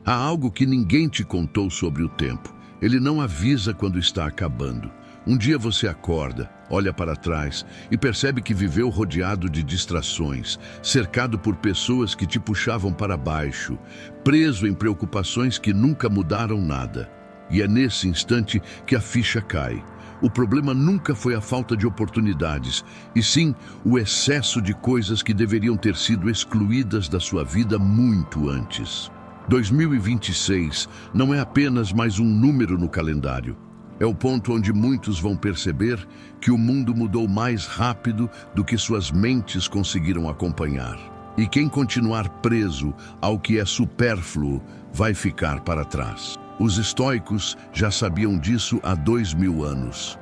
Há algo que ninguém te contou sobre o tempo. Ele não avisa quando está acabando. Um dia você acorda, olha para trás e percebe que viveu rodeado de distrações, cercado por pessoas que te puxavam para baixo, preso em preocupações que nunca mudaram nada. E é nesse instante que a ficha cai. O problema nunca foi a falta de oportunidades, e sim o excesso de coisas que deveriam ter sido excluídas da sua vida muito antes. 2026 não é apenas mais um número no calendário. É o ponto onde muitos vão perceber que o mundo mudou mais rápido do que suas mentes conseguiram acompanhar. E quem continuar preso ao que é supérfluo vai ficar para trás. Os estoicos já sabiam disso há 2000 anos.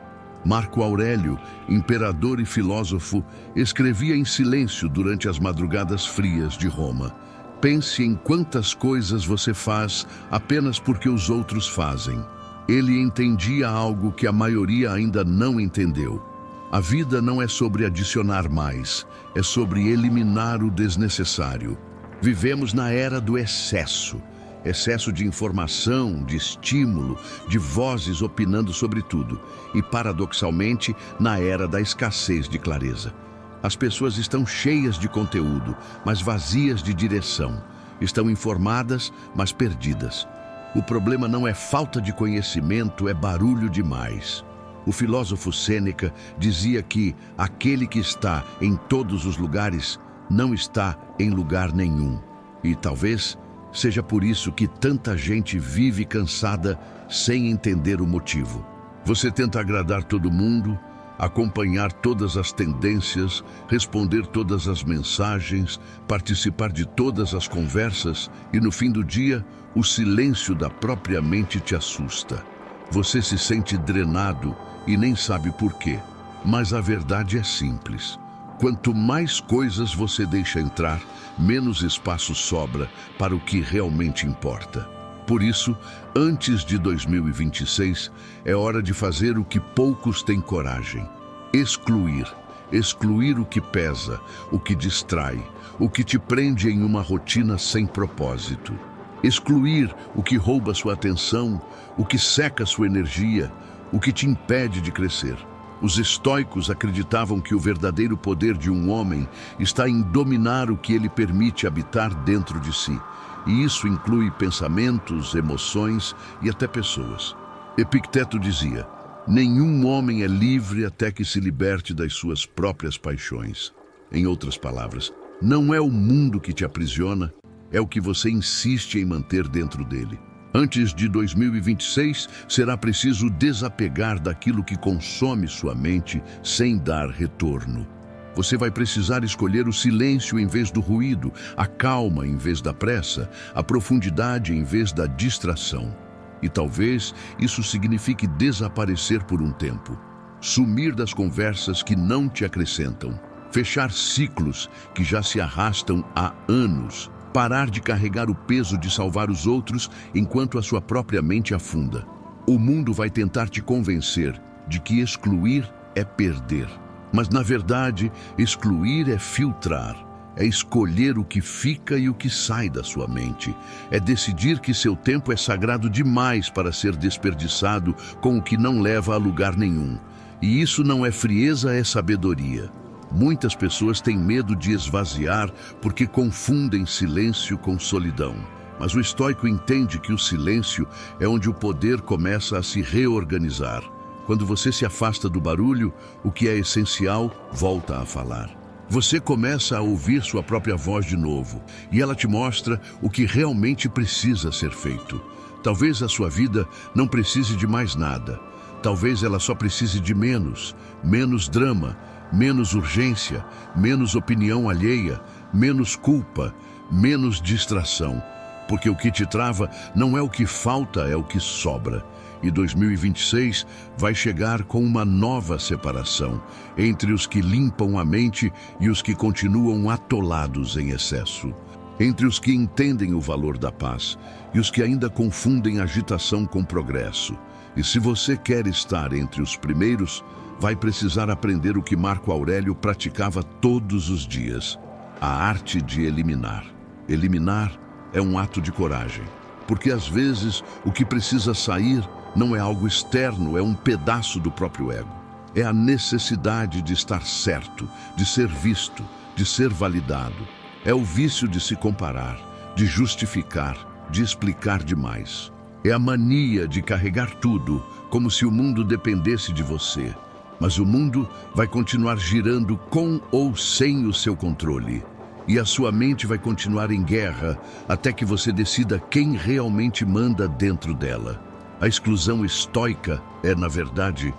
Marco Aurélio, imperador e filósofo, escrevia em silêncio durante as madrugadas frias de Roma. Pense em quantas coisas você faz apenas porque os outros fazem. Ele entendia algo que a maioria ainda não entendeu. A vida não é sobre adicionar mais, é sobre eliminar o desnecessário. Vivemos na era do excesso. Excesso de informação, de estímulo, de vozes opinando sobre tudo. E, paradoxalmente, na era da escassez de clareza. As pessoas estão cheias de conteúdo, mas vazias de direção. Estão informadas, mas perdidas. O problema não é falta de conhecimento, é barulho demais. O filósofo Sêneca dizia que aquele que está em todos os lugares não está em lugar nenhum. E talvez seja por isso que tanta gente vive cansada sem entender o motivo. Você tenta agradar todo mundo, acompanhar todas as tendências, responder todas as mensagens, participar de todas as conversas e no fim do dia, o silêncio da própria mente te assusta. Você se sente drenado e nem sabe por quê. Mas a verdade é simples. Quanto mais coisas você deixa entrar, menos espaço sobra para o que realmente importa. Por isso, antes de 2026, é hora de fazer o que poucos têm coragem. Excluir. Excluir o que pesa, o que distrai, o que te prende em uma rotina sem propósito. Excluir o que rouba sua atenção, o que seca sua energia, o que te impede de crescer. Os estoicos acreditavam que o verdadeiro poder de um homem está em dominar o que ele permite habitar dentro de si. E isso inclui pensamentos, emoções e até pessoas. Epicteto dizia: nenhum homem é livre até que se liberte das suas próprias paixões. Em outras palavras, não é o mundo que te aprisiona, é o que você insiste em manter dentro dele. Antes de 2026, será preciso desapegar daquilo que consome sua mente sem dar retorno. Você vai precisar escolher o silêncio em vez do ruído, a calma em vez da pressa, a profundidade em vez da distração. E talvez isso signifique desaparecer por um tempo, sumir das conversas que não te acrescentam, fechar ciclos que já se arrastam há anos, parar de carregar o peso de salvar os outros enquanto a sua própria mente afunda. O mundo vai tentar te convencer de que excluir é perder. Mas, na verdade, excluir é filtrar, é escolher o que fica e o que sai da sua mente. É decidir que seu tempo é sagrado demais para ser desperdiçado com o que não leva a lugar nenhum. E isso não é frieza, é sabedoria. Muitas pessoas têm medo de esvaziar porque confundem silêncio com solidão. Mas o estoico entende que o silêncio é onde o poder começa a se reorganizar. Quando você se afasta do barulho, o que é essencial volta a falar. Você começa a ouvir sua própria voz de novo, e ela te mostra o que realmente precisa ser feito. Talvez a sua vida não precise de mais nada. Talvez ela só precise de menos drama, menos urgência, menos opinião alheia, menos culpa, menos distração. Porque o que te trava não é o que falta, é o que sobra. E 2026 vai chegar com uma nova separação entre os que limpam a mente e os que continuam atolados em excesso. Entre os que entendem o valor da paz e os que ainda confundem agitação com progresso. E se você quer estar entre os primeiros, vai precisar aprender o que Marco Aurélio praticava todos os dias: a arte de eliminar. Eliminar é um ato de coragem. porque às vezes o que precisa sair não é algo externo, é um pedaço do próprio ego. É a necessidade de estar certo, de ser visto, de ser validado. É o vício de se comparar, de justificar, de explicar demais. É a mania de carregar tudo como se o mundo dependesse de você. Mas o mundo vai continuar girando com ou sem o seu controle. E a sua mente vai continuar em guerra até que você decida quem realmente manda dentro dela. A exclusão estoica é, na verdade,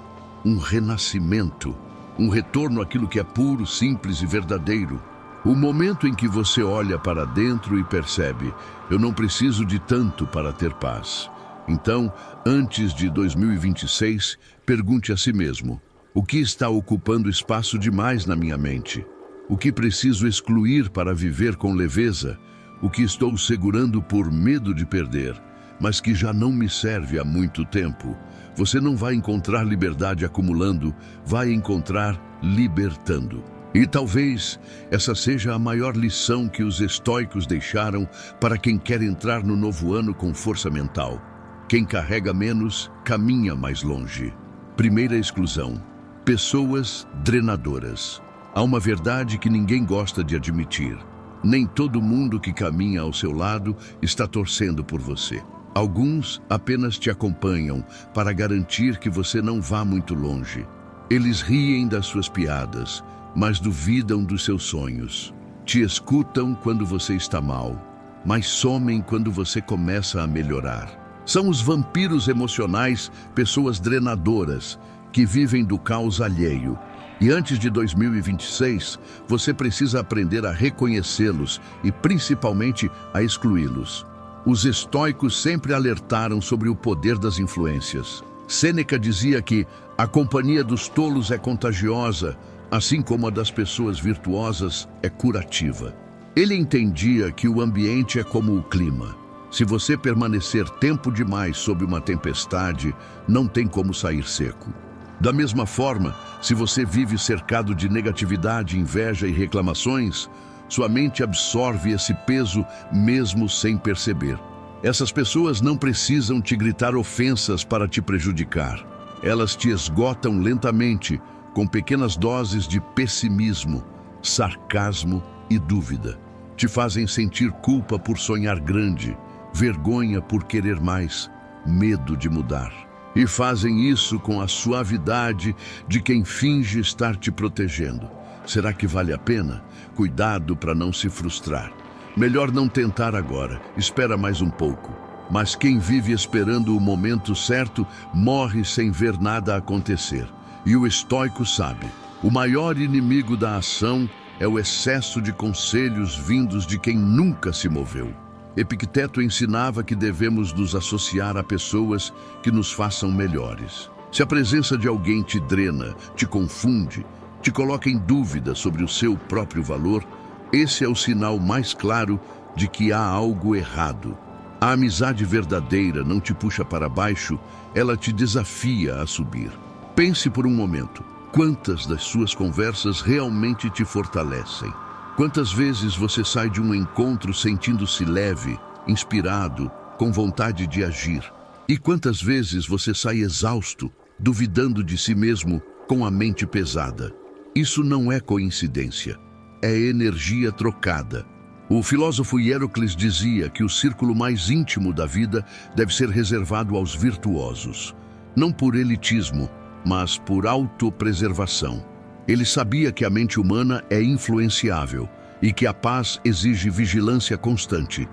um renascimento, um retorno àquilo que é puro, simples e verdadeiro. O momento em que você olha para dentro e percebe: eu não preciso de tanto para ter paz. Então, antes de 2026, pergunte a si mesmo: o que está ocupando espaço demais na minha mente? O que preciso excluir para viver com leveza? O que estou segurando por medo de perder, mas que já não me serve há muito tempo? Você não vai encontrar liberdade acumulando, vai encontrar libertando. E talvez essa seja a maior lição que os estoicos deixaram para quem quer entrar no novo ano com força mental. Quem carrega menos, caminha mais longe. Primeira exclusão: pessoas drenadoras. Há uma verdade que ninguém gosta de admitir. Nem todo mundo que caminha ao seu lado está torcendo por você. Alguns apenas te acompanham para garantir que você não vá muito longe. Eles riem das suas piadas, mas duvidam dos seus sonhos. Te escutam quando você está mal, mas somem quando você começa a melhorar. São os vampiros emocionais, pessoas drenadoras, que vivem do caos alheio. E antes de 2026, você precisa aprender a reconhecê-los e principalmente a excluí-los. Os estoicos sempre alertaram sobre o poder das influências. Sêneca dizia que a companhia dos tolos é contagiosa, assim como a das pessoas virtuosas é curativa. Ele entendia que o ambiente é como o clima. Se você permanecer tempo demais sob uma tempestade, não tem como sair seco. Da mesma forma, se você vive cercado de negatividade, inveja e reclamações, sua mente absorve esse peso mesmo sem perceber. Essas pessoas não precisam te gritar ofensas para te prejudicar. Elas te esgotam lentamente, com pequenas doses de pessimismo, sarcasmo e dúvida. Te fazem sentir culpa por sonhar grande, vergonha por querer mais, medo de mudar. E fazem isso com a suavidade de quem finge estar te protegendo. Será que vale a pena? Cuidado para não se frustrar. Melhor não tentar agora, espera mais um pouco. Mas quem vive esperando o momento certo, morre sem ver nada acontecer. E o estoico sabe, o maior inimigo da ação é o excesso de conselhos vindos de quem nunca se moveu. Epicteto ensinava que devemos nos associar a pessoas que nos façam melhores. Se a presença de alguém te drena, te confunde, te coloca em dúvida sobre o seu próprio valor, esse é o sinal mais claro de que há algo errado. A amizade verdadeira não te puxa para baixo, ela te desafia a subir. Pense por um momento, quantas das suas conversas realmente te fortalecem? Quantas vezes você sai de um encontro sentindo-se leve, inspirado, com vontade de agir? E quantas vezes você sai exausto, duvidando de si mesmo, com a mente pesada? Isso não é coincidência, é energia trocada. O filósofo Hierocles dizia que o círculo mais íntimo da vida deve ser reservado aos virtuosos, não por elitismo, mas por autopreservação. Ele sabia que a mente humana é influenciável e que a paz exige vigilância constante.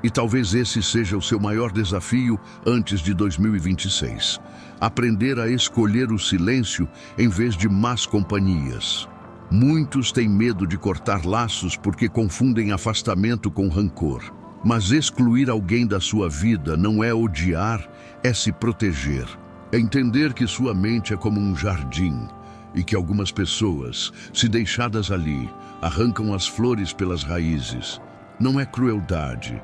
E talvez esse seja o seu maior desafio antes de 2026. Aprender a escolher o silêncio em vez de más companhias. Muitos têm medo de cortar laços porque confundem afastamento com rancor. Mas excluir alguém da sua vida não é odiar, é se proteger. É entender que sua mente é como um jardim e que algumas pessoas, se deixadas ali, arrancam as flores pelas raízes. Não é crueldade,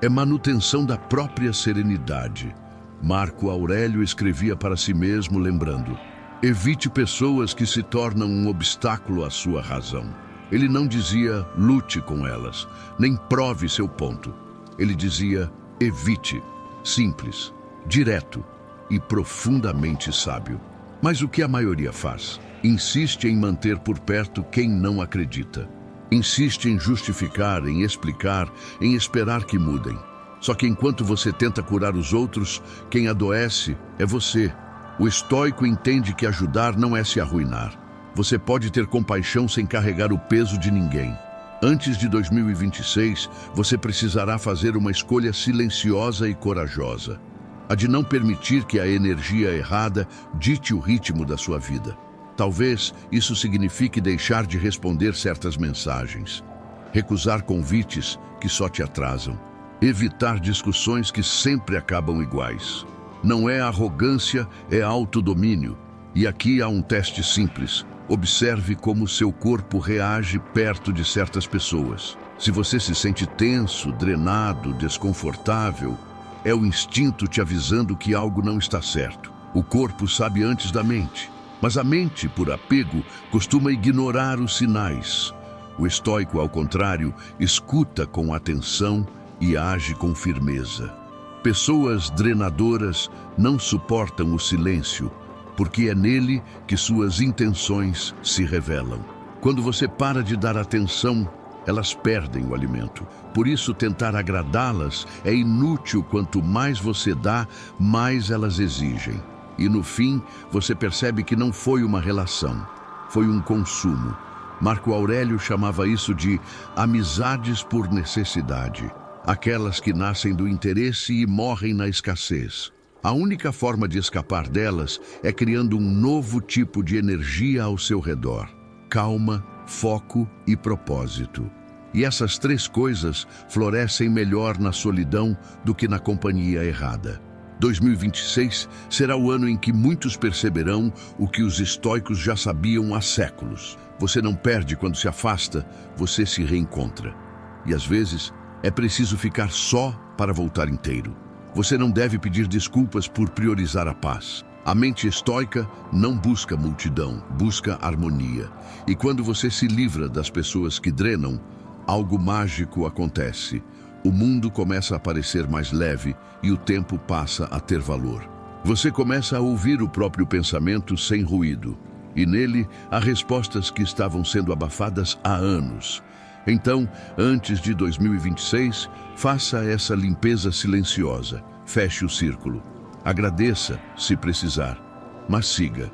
é manutenção da própria serenidade. Marco Aurélio escrevia para si mesmo, lembrando: evite pessoas que se tornam um obstáculo à sua razão. Ele não dizia, lute com elas, nem prove seu ponto. Ele dizia, Evite. Simples, direto e profundamente sábio. Mas o que a maioria faz? Insiste em manter por perto quem não acredita. Insiste em justificar, em explicar, em esperar que mudem. Só que enquanto você tenta curar os outros, quem adoece é você. O estoico entende que ajudar não é se arruinar. Você pode ter compaixão sem carregar o peso de ninguém. Antes de 2026, você precisará fazer uma escolha silenciosa e corajosa. A de não permitir que a energia errada dite o ritmo da sua vida. Talvez isso signifique deixar de responder certas mensagens, recusar convites que só te atrasam, evitar discussões que sempre acabam iguais. Não é arrogância, é autodomínio. E aqui há um teste simples. Observe como seu corpo reage perto de certas pessoas. Se você se sente tenso, drenado, desconfortável, é o instinto te avisando que algo não está certo. O corpo sabe antes da mente, mas a mente, por apego, costuma ignorar os sinais. O estoico, ao contrário, escuta com atenção e age com firmeza. Pessoas drenadoras não suportam o silêncio, porque é nele que suas intenções se revelam. Quando você para de dar atenção, elas perdem o alimento. Por isso, tentar agradá-las é inútil. Quanto mais você dá, mais elas exigem. E no fim, você percebe que não foi uma relação, foi um consumo. Marco Aurélio chamava isso de amizades por necessidade. Aquelas que nascem do interesse e morrem na escassez. A única forma de escapar delas é criando um novo tipo de energia ao seu redor. Calma, foco e propósito. E essas três coisas florescem melhor na solidão do que na companhia errada. 2026 será o ano em que muitos perceberão o que os estoicos já sabiam há séculos. Você não perde quando se afasta, você se reencontra. E às vezes é preciso ficar só para voltar inteiro. Você não deve pedir desculpas por priorizar a paz. A mente estoica não busca multidão, busca harmonia. E quando você se livra das pessoas que drenam, algo mágico acontece. O mundo começa a parecer mais leve e o tempo passa a ter valor. Você começa a ouvir o próprio pensamento sem ruído. E nele há respostas que estavam sendo abafadas há anos. Então, antes de 2026, faça essa limpeza silenciosa. Feche o círculo. Agradeça, se precisar, mas siga.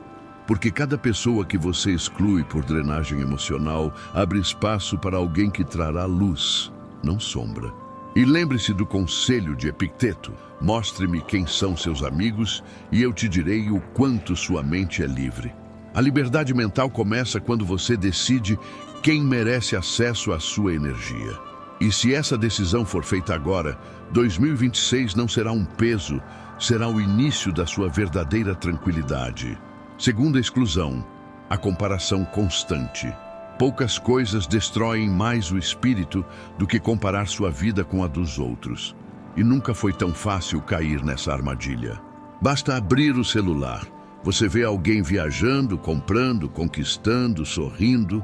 Porque cada pessoa que você exclui por drenagem emocional abre espaço para alguém que trará luz, não sombra. E lembre-se do conselho de Epicteto: mostre-me quem são seus amigos e eu te direi o quanto sua mente é livre. A liberdade mental começa quando você decide quem merece acesso à sua energia. E se essa decisão for feita agora, 2026 não será um peso, será o início da sua verdadeira tranquilidade. Segunda exclusão, a comparação constante. Poucas coisas destroem mais o espírito do que comparar sua vida com a dos outros. E nunca foi tão fácil cair nessa armadilha. Basta abrir o celular. Você vê alguém viajando, comprando, conquistando, sorrindo,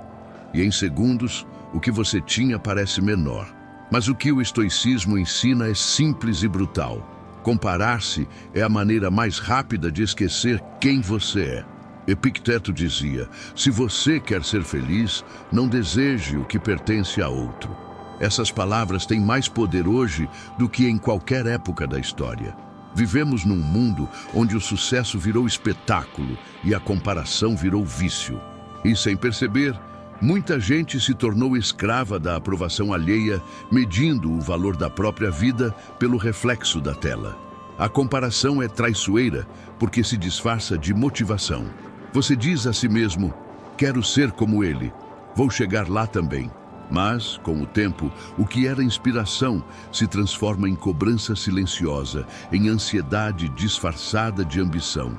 e em segundos, o que você tinha parece menor. Mas o que o estoicismo ensina é simples e brutal. Comparar-se é a maneira mais rápida de esquecer quem você é. Epicteto dizia: se você quer ser feliz, não deseje o que pertence a outro. Essas palavras têm mais poder hoje do que em qualquer época da história. Vivemos num mundo onde o sucesso virou espetáculo e a comparação virou vício. E sem perceber, muita gente se tornou escrava da aprovação alheia, medindo o valor da própria vida pelo reflexo da tela. A comparação é traiçoeira porque se disfarça de motivação. Você diz a si mesmo: quero ser como ele, vou chegar lá também. Mas, com o tempo, o que era inspiração se transforma em cobrança silenciosa, em ansiedade disfarçada de ambição.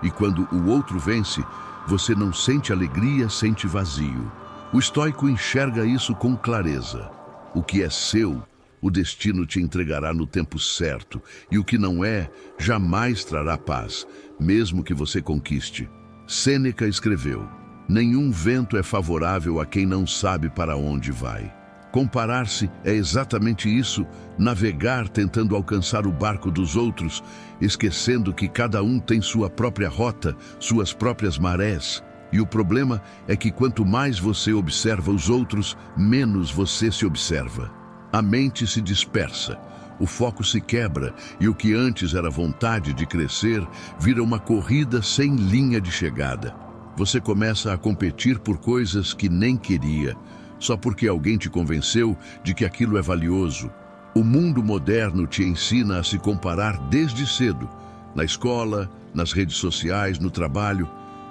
E quando o outro vence, você não sente alegria, sente vazio. O estoico enxerga isso com clareza. O que é seu, o destino te entregará no tempo certo, e o que não é, jamais trará paz, mesmo que você conquiste. Sêneca escreveu: nenhum vento é favorável a quem não sabe para onde vai. Comparar-se é exatamente isso, navegar tentando alcançar o barco dos outros, esquecendo que cada um tem sua própria rota, suas próprias marés. E o problema é que quanto mais você observa os outros, menos você se observa. A mente se dispersa, o foco se quebra e o que antes era vontade de crescer vira uma corrida sem linha de chegada. Você começa a competir por coisas que nem queria, só porque alguém te convenceu de que aquilo é valioso. O mundo moderno te ensina a se comparar desde cedo, na escola, nas redes sociais, no trabalho,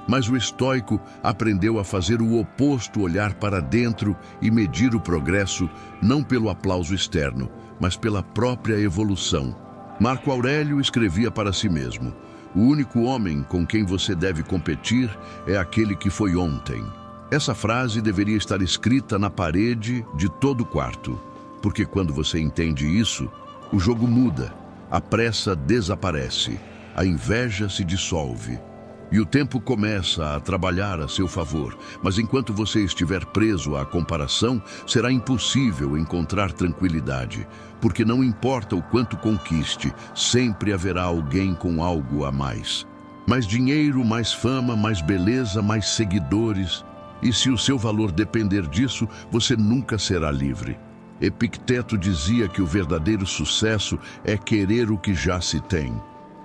mas o estoico aprendeu a fazer o oposto, olhar para dentro e medir o progresso não pelo aplauso externo, mas pela própria evolução. Marco Aurélio escrevia para si mesmo: "O único homem com quem você deve competir é aquele que foi ontem." Essa frase deveria estar escrita na parede de todo o quarto, porque quando você entende isso, o jogo muda, a pressa desaparece, a inveja se dissolve e o tempo começa a trabalhar a seu favor. Mas enquanto você estiver preso à comparação, será impossível encontrar tranquilidade, porque não importa o quanto conquiste, sempre haverá alguém com algo a mais. Mais dinheiro, mais fama, mais beleza, mais seguidores. E se o seu valor depender disso, você nunca será livre. Epicteto dizia que o verdadeiro sucesso é querer o que já se tem.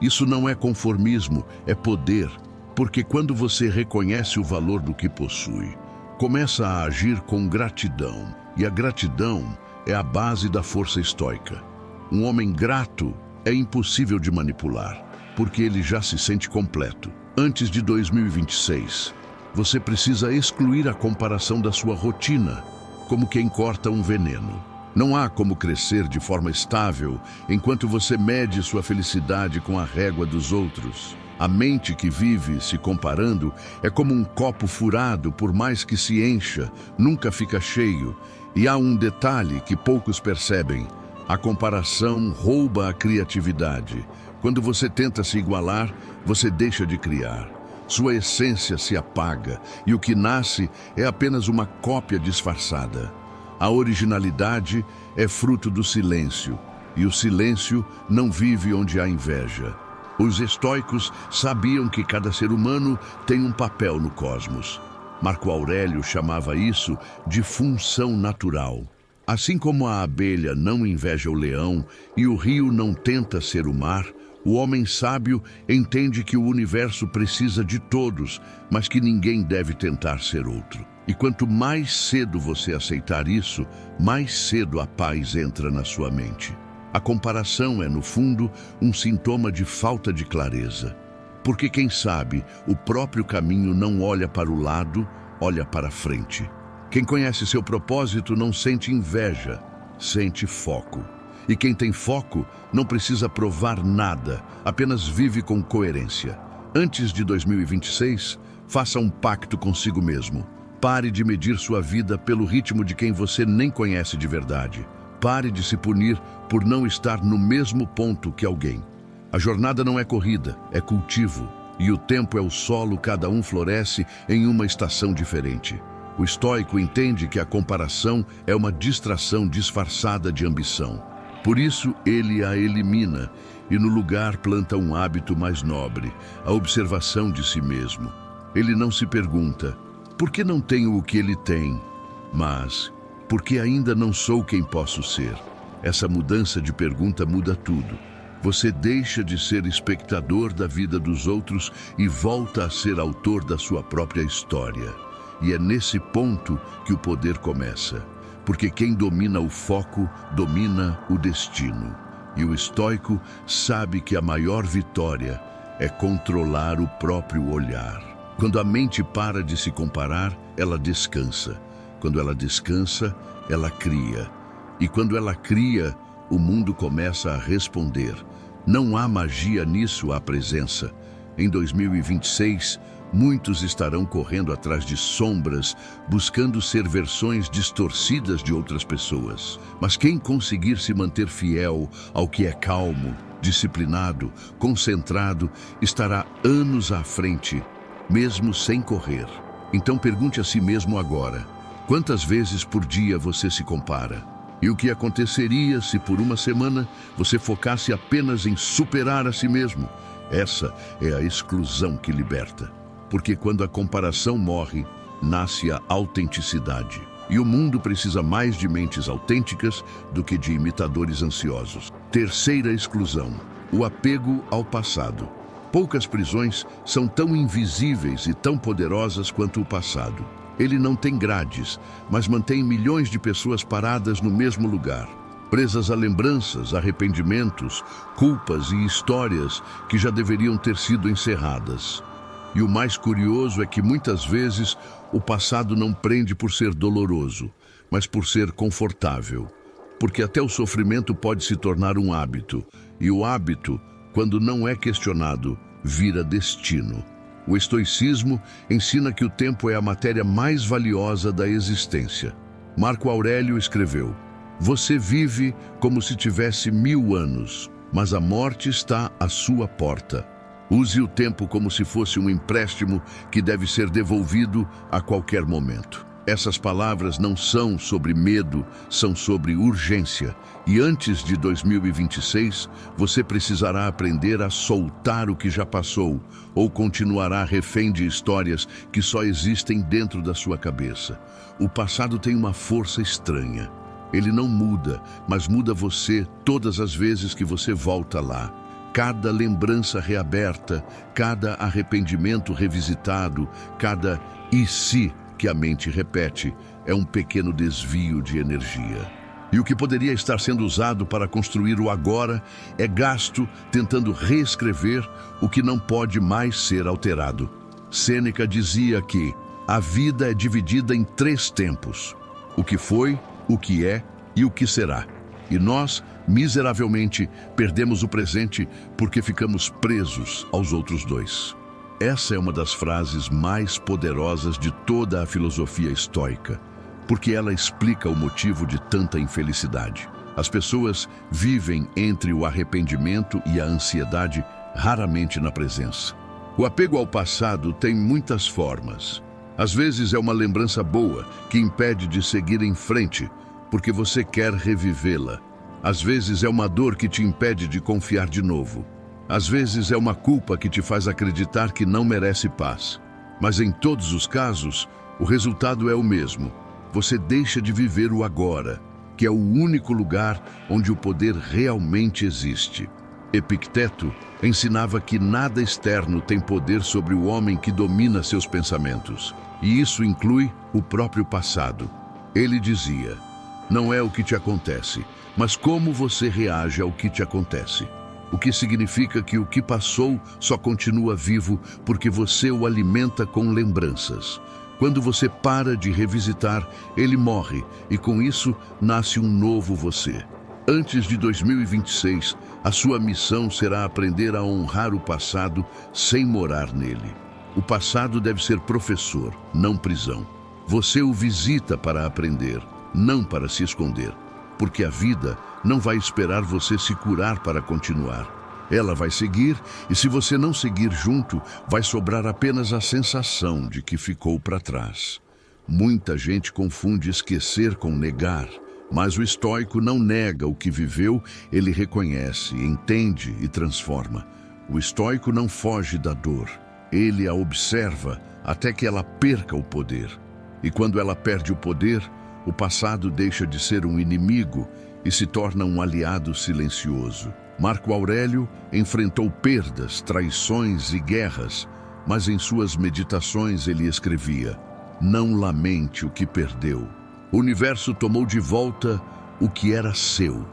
Isso não é conformismo, é poder, porque quando você reconhece o valor do que possui, começa a agir com gratidão, e a gratidão é a base da força estoica. Um homem grato é impossível de manipular, porque ele já se sente completo. Antes de 2026, você precisa excluir a comparação da sua rotina, como quem corta um veneno. Não há como crescer de forma estável enquanto você mede sua felicidade com a régua dos outros. A mente que vive se comparando é como um copo furado, por mais que se encha, nunca fica cheio. E há um detalhe que poucos percebem: a comparação rouba a criatividade. Quando você tenta se igualar, você deixa de criar. Sua essência se apaga e o que nasce é apenas uma cópia disfarçada. A originalidade é fruto do silêncio, e o silêncio não vive onde há inveja. Os estoicos sabiam que cada ser humano tem um papel no cosmos. Marco Aurélio chamava isso de função natural. Assim como a abelha não inveja o leão e o rio não tenta ser o mar, o homem sábio entende que o universo precisa de todos, mas que ninguém deve tentar ser outro. E quanto mais cedo você aceitar isso, mais cedo a paz entra na sua mente. A comparação é, no fundo, um sintoma de falta de clareza. Porque quem sabe o próprio caminho não olha para o lado, olha para frente. Quem conhece seu propósito não sente inveja, sente foco. E quem tem foco não precisa provar nada, apenas vive com coerência. Antes de 2026, faça um pacto consigo mesmo. Pare de medir sua vida pelo ritmo de quem você nem conhece de verdade. Pare de se punir por não estar no mesmo ponto que alguém. A jornada não é corrida, é cultivo. E o tempo é o solo, cada um floresce em uma estação diferente. O estoico entende que a comparação é uma distração disfarçada de ambição. Por isso, ele a elimina e no lugar planta um hábito mais nobre, a observação de si mesmo. Ele não se pergunta: por que não tenho o que ele tem? Mas, por que ainda não sou quem posso ser? Essa mudança de pergunta muda tudo. Você deixa de ser espectador da vida dos outros e volta a ser autor da sua própria história. E é nesse ponto que o poder começa. Porque quem domina o foco, domina o destino. E o estoico sabe que a maior vitória é controlar o próprio olhar. Quando a mente para de se comparar, ela descansa. Quando ela descansa, ela cria. E quando ela cria, o mundo começa a responder. Não há magia nisso, há presença. Em 2026, muitos estarão correndo atrás de sombras, buscando ser versões distorcidas de outras pessoas. Mas quem conseguir se manter fiel ao que é calmo, disciplinado, concentrado, estará anos à frente, mesmo sem correr. Então pergunte a si mesmo agora: Quantas vezes por dia você se compara? E o que aconteceria se por uma semana você focasse apenas em superar a si mesmo? Essa é a exclusão que liberta. Porque quando a comparação morre, nasce a autenticidade. E o mundo precisa mais de mentes autênticas do que de imitadores ansiosos. Terceira exclusão: o apego ao passado. Poucas prisões são tão invisíveis e tão poderosas quanto o passado. Ele não tem grades, mas mantém milhões de pessoas paradas no mesmo lugar, presas a lembranças, arrependimentos, culpas e histórias que já deveriam ter sido encerradas. E o mais curioso é que muitas vezes o passado não prende por ser doloroso, mas por ser confortável. Porque até o sofrimento pode se tornar um hábito, e o hábito, quando não é questionado, vira destino. O estoicismo ensina que o tempo é a matéria mais valiosa da existência. Marco Aurélio escreveu: "Você vive como se tivesse 1000 anos, mas a morte está à sua porta. Use o tempo como se fosse um empréstimo que deve ser devolvido a qualquer momento." Essas palavras não são sobre medo, são sobre urgência. E antes de 2026, você precisará aprender a soltar o que já passou, ou continuará refém de histórias que só existem dentro da sua cabeça. O passado tem uma força estranha. Ele não muda, mas muda você todas as vezes que você volta lá. Cada lembrança reaberta, cada arrependimento revisitado, cada "e se" que a mente repete, é um pequeno desvio de energia. E o que poderia estar sendo usado para construir o agora é gasto tentando reescrever o que não pode mais ser alterado. Sêneca dizia que a vida é dividida em 3 tempos: o que foi, o que é e o que será. E nós, miseravelmente, perdemos o presente porque ficamos presos aos outros 2. Essa é uma das frases mais poderosas de toda a filosofia estoica, porque ela explica o motivo de tanta infelicidade. As pessoas vivem entre o arrependimento e a ansiedade, raramente na presença. O apego ao passado tem muitas formas. Às vezes é uma lembrança boa que impede de seguir em frente, porque você quer revivê-la. Às vezes é uma dor que te impede de confiar de novo. Às vezes é uma culpa que te faz acreditar que não merece paz. Mas em todos os casos, o resultado é o mesmo. Você deixa de viver o agora, que é o único lugar onde o poder realmente existe. Epicteto ensinava que nada externo tem poder sobre o homem que domina seus pensamentos. E isso inclui o próprio passado. Ele dizia: "Não é o que te acontece, mas como você reage ao que te acontece." O que significa que o que passou só continua vivo porque você o alimenta com lembranças. Quando você para de revisitar, ele morre e com isso nasce um novo você. Antes de 2026, a sua missão será aprender a honrar o passado sem morar nele. O passado deve ser professor, não prisão. Você o visita para aprender, não para se esconder. Porque a vida não vai esperar você se curar para continuar. Ela vai seguir, e se você não seguir junto, vai sobrar apenas a sensação de que ficou para trás. Muita gente confunde esquecer com negar, mas o estoico não nega o que viveu, ele reconhece, entende e transforma. O estoico não foge da dor, ele a observa até que ela perca o poder. E quando ela perde o poder, o passado deixa de ser um inimigo e se torna um aliado silencioso. Marco Aurélio enfrentou perdas, traições e guerras, mas em suas meditações ele escrevia: "Não lamente o que perdeu. O universo tomou de volta o que era seu."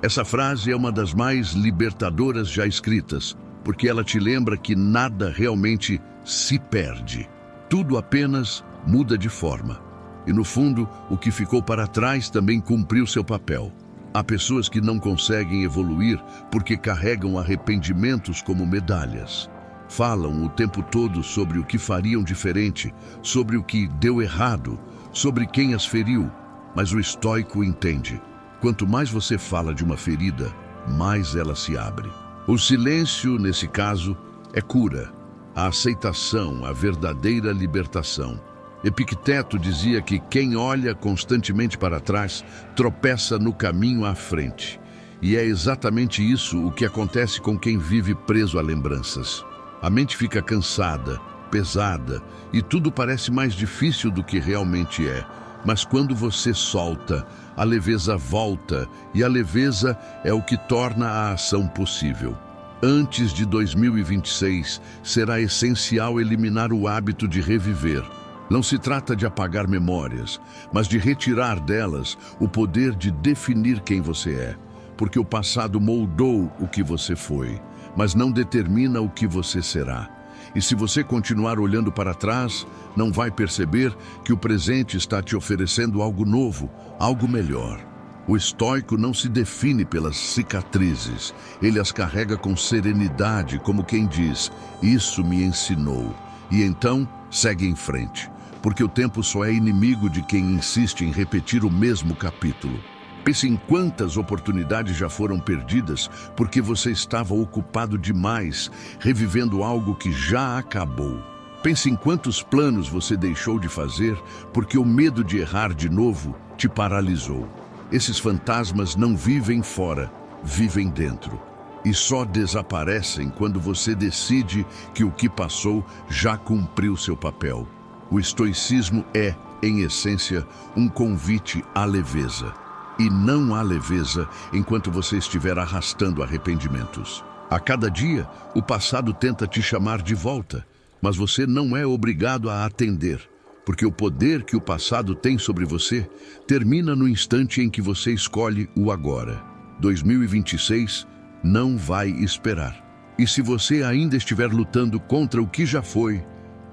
Essa frase é uma das mais libertadoras já escritas, porque ela te lembra que nada realmente se perde. Tudo apenas muda de forma. E no fundo, o que ficou para trás também cumpriu seu papel. Há pessoas que não conseguem evoluir porque carregam arrependimentos como medalhas. Falam o tempo todo sobre o que fariam diferente, sobre o que deu errado, sobre quem as feriu. Mas o estoico entende: quanto mais você fala de uma ferida, mais ela se abre. O silêncio, nesse caso, é cura. A aceitação, a verdadeira libertação. Epicteto dizia que quem olha constantemente para trás tropeça no caminho à frente. E é exatamente isso o que acontece com quem vive preso a lembranças. A mente fica cansada, pesada, e tudo parece mais difícil do que realmente é. Mas quando você solta, a leveza volta, e a leveza é o que torna a ação possível. Antes de 2026, será essencial eliminar o hábito de reviver. Não se trata de apagar memórias, mas de retirar delas o poder de definir quem você é. Porque o passado moldou o que você foi, mas não determina o que você será. E se você continuar olhando para trás, não vai perceber que o presente está te oferecendo algo novo, algo melhor. O estoico não se define pelas cicatrizes, ele as carrega com serenidade, como quem diz, isso me ensinou. E então, segue em frente, porque o tempo só é inimigo de quem insiste em repetir o mesmo capítulo. Pense em quantas oportunidades já foram perdidas porque você estava ocupado demais, revivendo algo que já acabou. Pense em quantos planos você deixou de fazer porque o medo de errar de novo te paralisou. Esses fantasmas não vivem fora, vivem dentro. E só desaparecem quando você decide que o que passou já cumpriu seu papel. O estoicismo é, em essência, um convite à leveza. E não há leveza enquanto você estiver arrastando arrependimentos. A cada dia, o passado tenta te chamar de volta, mas você não é obrigado a atender, porque o poder que o passado tem sobre você termina no instante em que você escolhe o agora. 2026 não vai esperar. E se você ainda estiver lutando contra o que já foi,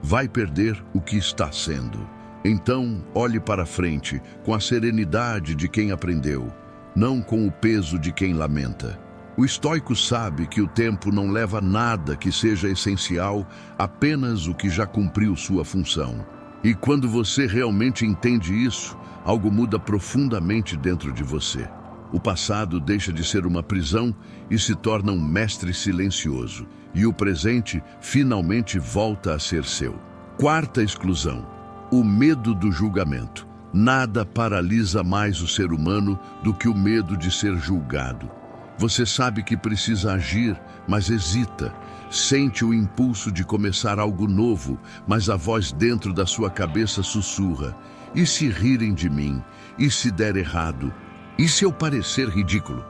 vai perder o que está sendo. Então, olhe para frente com a serenidade de quem aprendeu, não com o peso de quem lamenta. O estoico sabe que o tempo não leva nada que seja essencial, apenas o que já cumpriu sua função. E quando você realmente entende isso, algo muda profundamente dentro de você. O passado deixa de ser uma prisão e se torna um mestre silencioso. E o presente finalmente volta a ser seu. Quarta exclusão. O medo do julgamento. Nada paralisa mais o ser humano do que o medo de ser julgado. Você sabe que precisa agir, mas hesita. Sente o impulso de começar algo novo, mas a voz dentro da sua cabeça sussurra. E se rirem de mim? E se der errado? E se eu parecer ridículo?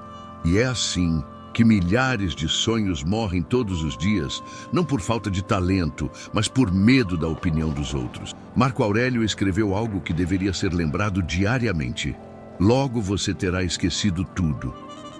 E é assim que milhares de sonhos morrem todos os dias, não por falta de talento, mas por medo da opinião dos outros. Marco Aurélio escreveu algo que deveria ser lembrado diariamente. Logo você terá esquecido tudo,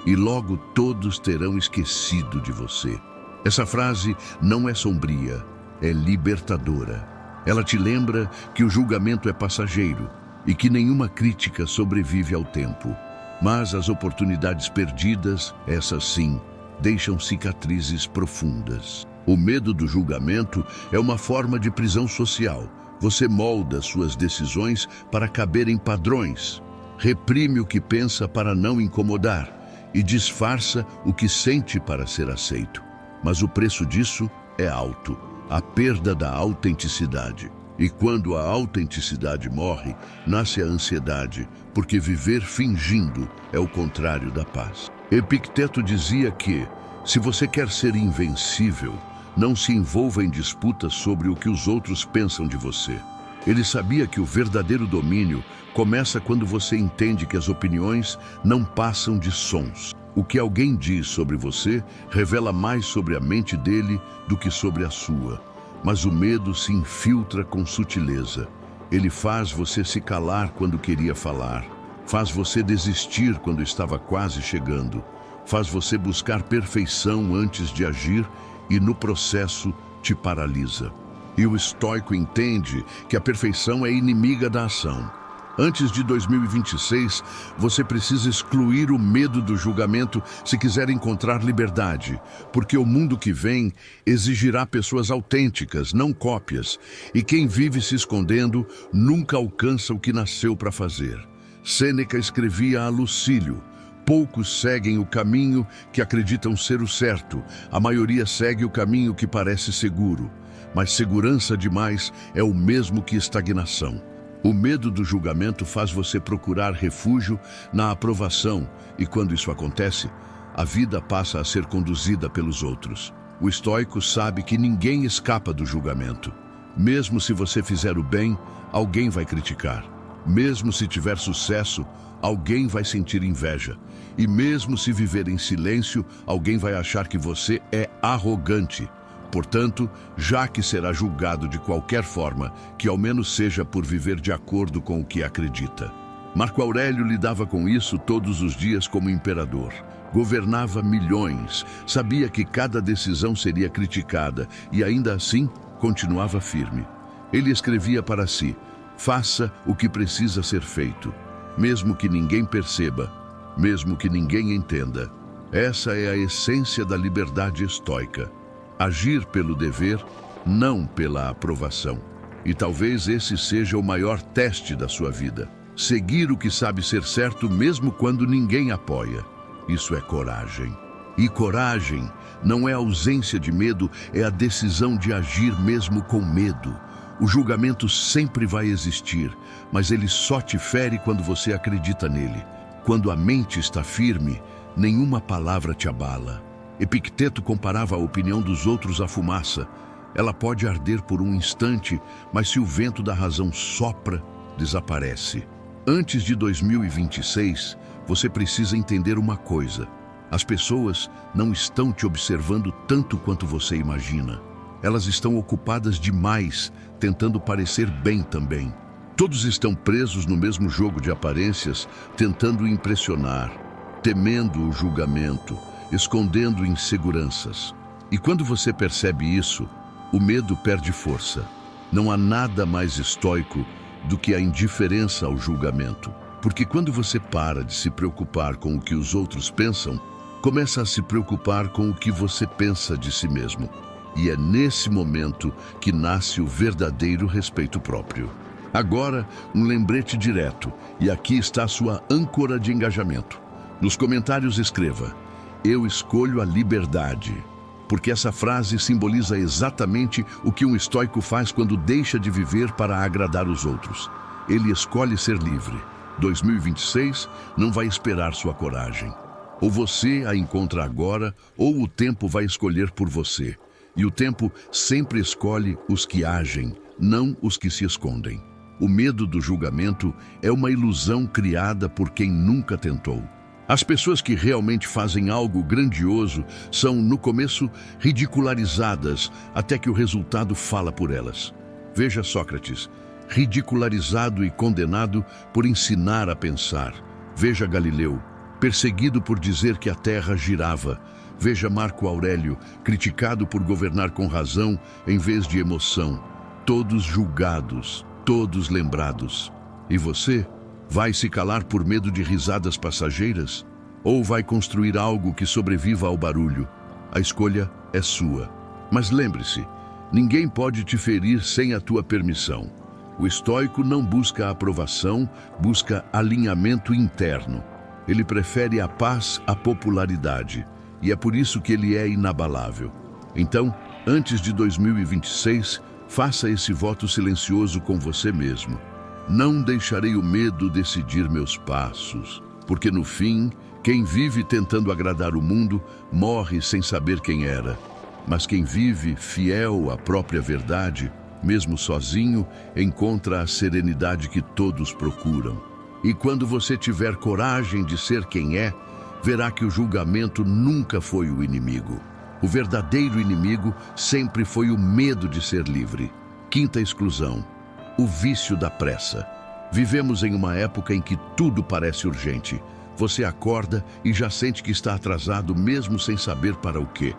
e logo todos terão esquecido de você. Essa frase não é sombria, é libertadora. Ela te lembra que o julgamento é passageiro e que nenhuma crítica sobrevive ao tempo. Mas as oportunidades perdidas, essas sim, deixam cicatrizes profundas. O medo do julgamento é uma forma de prisão social. Você molda suas decisões para caber em padrões, reprime o que pensa para não incomodar e disfarça o que sente para ser aceito. Mas o preço disso é alto, a perda da autenticidade. E quando a autenticidade morre, nasce a ansiedade, porque viver fingindo é o contrário da paz. Epicteto dizia que, se você quer ser invencível, não se envolva em disputas sobre o que os outros pensam de você. Ele sabia que o verdadeiro domínio começa quando você entende que as opiniões não passam de sons. O que alguém diz sobre você revela mais sobre a mente dele do que sobre a sua. Mas o medo se infiltra com sutileza. Ele faz você se calar quando queria falar. Faz você desistir quando estava quase chegando. Faz você buscar perfeição antes de agir e, no processo, te paralisa. E o estoico entende que a perfeição é inimiga da ação. Antes de 2026, você precisa excluir o medo do julgamento se quiser encontrar liberdade, porque o mundo que vem exigirá pessoas autênticas, não cópias, e quem vive se escondendo nunca alcança o que nasceu para fazer. Sêneca escrevia a Lucílio: poucos seguem o caminho que acreditam ser o certo, a maioria segue o caminho que parece seguro. mas segurança demais é o mesmo que estagnação. O medo do julgamento faz você procurar refúgio na aprovação e, quando isso acontece, a vida passa a ser conduzida pelos outros. O estoico sabe que ninguém escapa do julgamento. Mesmo se você fizer o bem, alguém vai criticar. Mesmo se tiver sucesso, alguém vai sentir inveja. E mesmo se viver em silêncio, alguém vai achar que você é arrogante. Portanto, já que será julgado de qualquer forma, que ao menos seja por viver de acordo com o que acredita. Marco Aurélio lidava com isso todos os dias como imperador. Governava milhões, sabia que cada decisão seria criticada e ainda assim continuava firme. Ele escrevia para si: faça o que precisa ser feito, mesmo que ninguém perceba, mesmo que ninguém entenda. Essa é a essência da liberdade estoica. Agir pelo dever, não pela aprovação. E talvez esse seja o maior teste da sua vida. Seguir o que sabe ser certo mesmo quando ninguém apoia. Isso é coragem. E coragem não é ausência de medo, é a decisão de agir mesmo com medo. O julgamento sempre vai existir, mas ele só te fere quando você acredita nele. Quando a mente está firme, nenhuma palavra te abala. Epicteto comparava a opinião dos outros à fumaça. Ela pode arder por um instante, mas se o vento da razão sopra, desaparece. Antes de 2026, você precisa entender uma coisa. As pessoas não estão te observando tanto quanto você imagina. Elas estão ocupadas demais, tentando parecer bem também. Todos estão presos no mesmo jogo de aparências, tentando impressionar, temendo o julgamento, escondendo inseguranças. E quando você percebe isso, o medo perde força. Não há nada mais estoico do que a indiferença ao julgamento. Porque quando você para de se preocupar com o que os outros pensam, começa a se preocupar com o que você pensa de si mesmo. E é nesse momento que nasce o verdadeiro respeito próprio. Agora, um lembrete direto, e aqui está a sua âncora de engajamento. Nos comentários escreva: eu escolho a liberdade, porque essa frase simboliza exatamente o que um estoico faz quando deixa de viver para agradar os outros. Ele escolhe ser livre. 2026 não vai esperar sua coragem. Ou você a encontra agora, ou o tempo vai escolher por você. E o tempo sempre escolhe os que agem, não os que se escondem. O medo do julgamento é uma ilusão criada por quem nunca tentou. As pessoas que realmente fazem algo grandioso são, no começo, ridicularizadas até que o resultado fala por elas. Veja Sócrates, ridicularizado e condenado por ensinar a pensar. Veja Galileu, perseguido por dizer que a terra girava. Veja Marco Aurélio, criticado por governar com razão em vez de emoção. Todos julgados, todos lembrados. E você? Vai se calar por medo de risadas passageiras? Ou vai construir algo que sobreviva ao barulho? A escolha é sua. Mas lembre-se, ninguém pode te ferir sem a tua permissão. O estoico não busca aprovação, busca alinhamento interno. Ele prefere a paz à popularidade, e é por isso que ele é inabalável. Então, antes de 2026, faça esse voto silencioso com você mesmo. Não deixarei o medo decidir meus passos, porque no fim, quem vive tentando agradar o mundo, morre sem saber quem era. Mas quem vive fiel à própria verdade, mesmo sozinho, encontra a serenidade que todos procuram. E quando você tiver coragem de ser quem é, verá que o julgamento nunca foi o inimigo. O verdadeiro inimigo sempre foi o medo de ser livre. Quinta exclusão: o vício da pressa. Vivemos em uma época em que tudo parece urgente. Você acorda e já sente que está atrasado mesmo sem saber para o quê.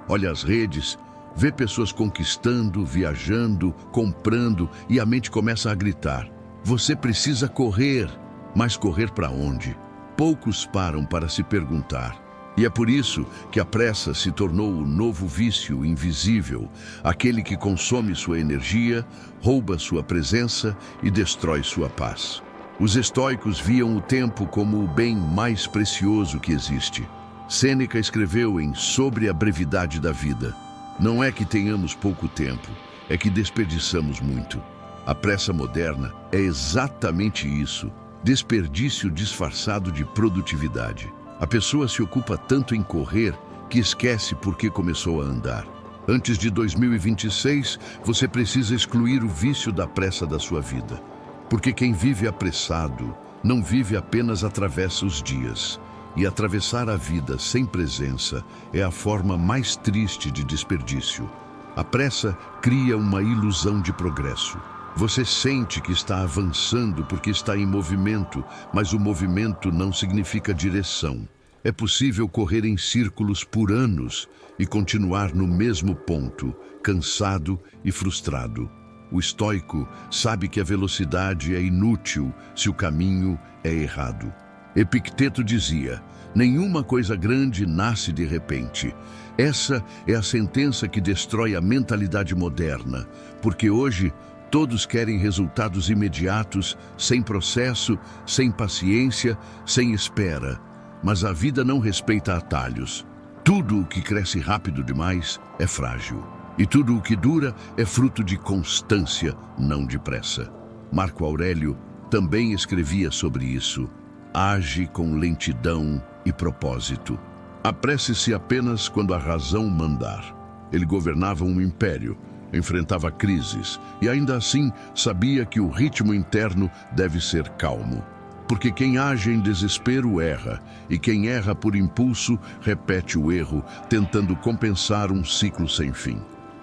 Olha as redes, vê pessoas conquistando, viajando, comprando e a mente começa a gritar. Você precisa correr, mas correr para onde? Poucos param para se perguntar. E é por isso que a pressa se tornou o novo vício invisível, aquele que consome sua energia, rouba sua presença e destrói sua paz. Os estoicos viam o tempo como o bem mais precioso que existe. Sêneca escreveu em Sobre a Brevidade da Vida: não é que tenhamos pouco tempo, é que desperdiçamos muito. A pressa moderna é exatamente isso, desperdício disfarçado de produtividade. A pessoa se ocupa tanto em correr que esquece por que começou a andar. Antes de 2026, você precisa excluir o vício da pressa da sua vida. Porque quem vive apressado não vive, apenas atravessa os dias. E atravessar a vida sem presença é a forma mais triste de desperdício. A pressa cria uma ilusão de progresso. Você sente que está avançando porque está em movimento, mas o movimento não significa direção. É possível correr em círculos por anos e continuar no mesmo ponto, cansado e frustrado. O estoico sabe que a velocidade é inútil se o caminho é errado. Epicteto dizia: nenhuma coisa grande nasce de repente. Essa é a sentença que destrói a mentalidade moderna, porque hoje todos querem resultados imediatos, sem processo, sem paciência, sem espera. Mas a vida não respeita atalhos. Tudo o que cresce rápido demais é frágil. E tudo o que dura é fruto de constância, não de pressa. Marco Aurélio também escrevia sobre isso. Age com lentidão e propósito. Apresse-se apenas quando a razão mandar. Ele governava um império, enfrentava crises e ainda assim sabia que o ritmo interno deve ser calmo. Porque quem age em desespero erra, e quem erra por impulso repete o erro, tentando compensar um ciclo sem fim.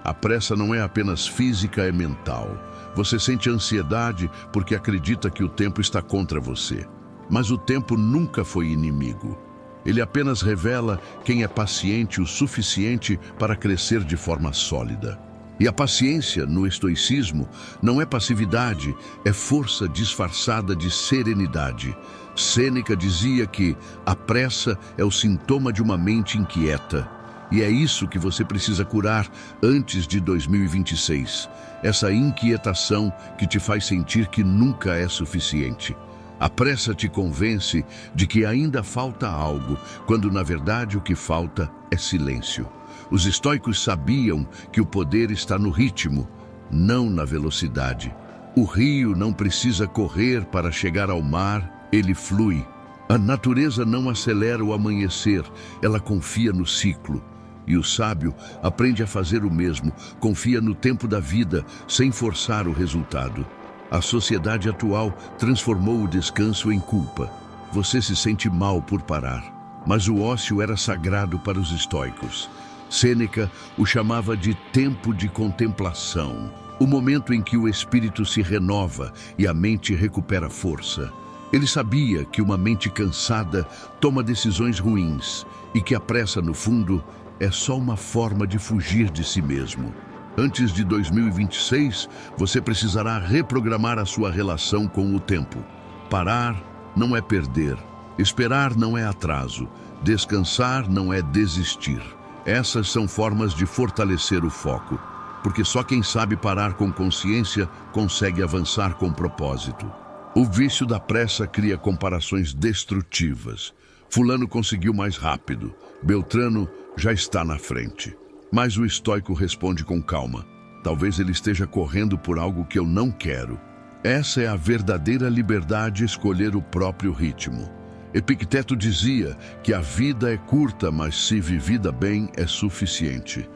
A pressa não é apenas física, é mental. Você sente ansiedade porque acredita que o tempo está contra você. Mas o tempo nunca foi inimigo. Ele apenas revela quem é paciente o suficiente para crescer de forma sólida. E a paciência, no estoicismo, não é passividade, é força disfarçada de serenidade. Sêneca dizia que a pressa é o sintoma de uma mente inquieta. E é isso que você precisa curar antes de 2026. Essa inquietação que te faz sentir que nunca é suficiente. A pressa te convence de que ainda falta algo, quando na verdade o que falta é silêncio. Os estoicos sabiam que o poder está no ritmo, não na velocidade. O rio não precisa correr para chegar ao mar, ele flui. A natureza não acelera o amanhecer, ela confia no ciclo. E o sábio aprende a fazer o mesmo, confia no tempo da vida, sem forçar o resultado. A sociedade atual transformou o descanso em culpa. Você se sente mal por parar, mas o ócio era sagrado para os estoicos. Sêneca o chamava de tempo de contemplação, o momento em que o espírito se renova e a mente recupera força. Ele sabia que uma mente cansada toma decisões ruins e que a pressa, no fundo, é só uma forma de fugir de si mesmo. Antes de 2026, você precisará reprogramar a sua relação com o tempo. Parar não é perder, esperar não é atraso, descansar não é desistir. Essas são formas de fortalecer o foco, porque só quem sabe parar com consciência consegue avançar com propósito. O vício da pressa cria comparações destrutivas. Fulano conseguiu mais rápido, Beltrano já está na frente. Mas o estoico responde com calma. Talvez ele esteja correndo por algo que eu não quero. Essa é a verdadeira liberdade, escolher o próprio ritmo. Epicteto dizia que a vida é curta, mas se vivida bem é suficiente.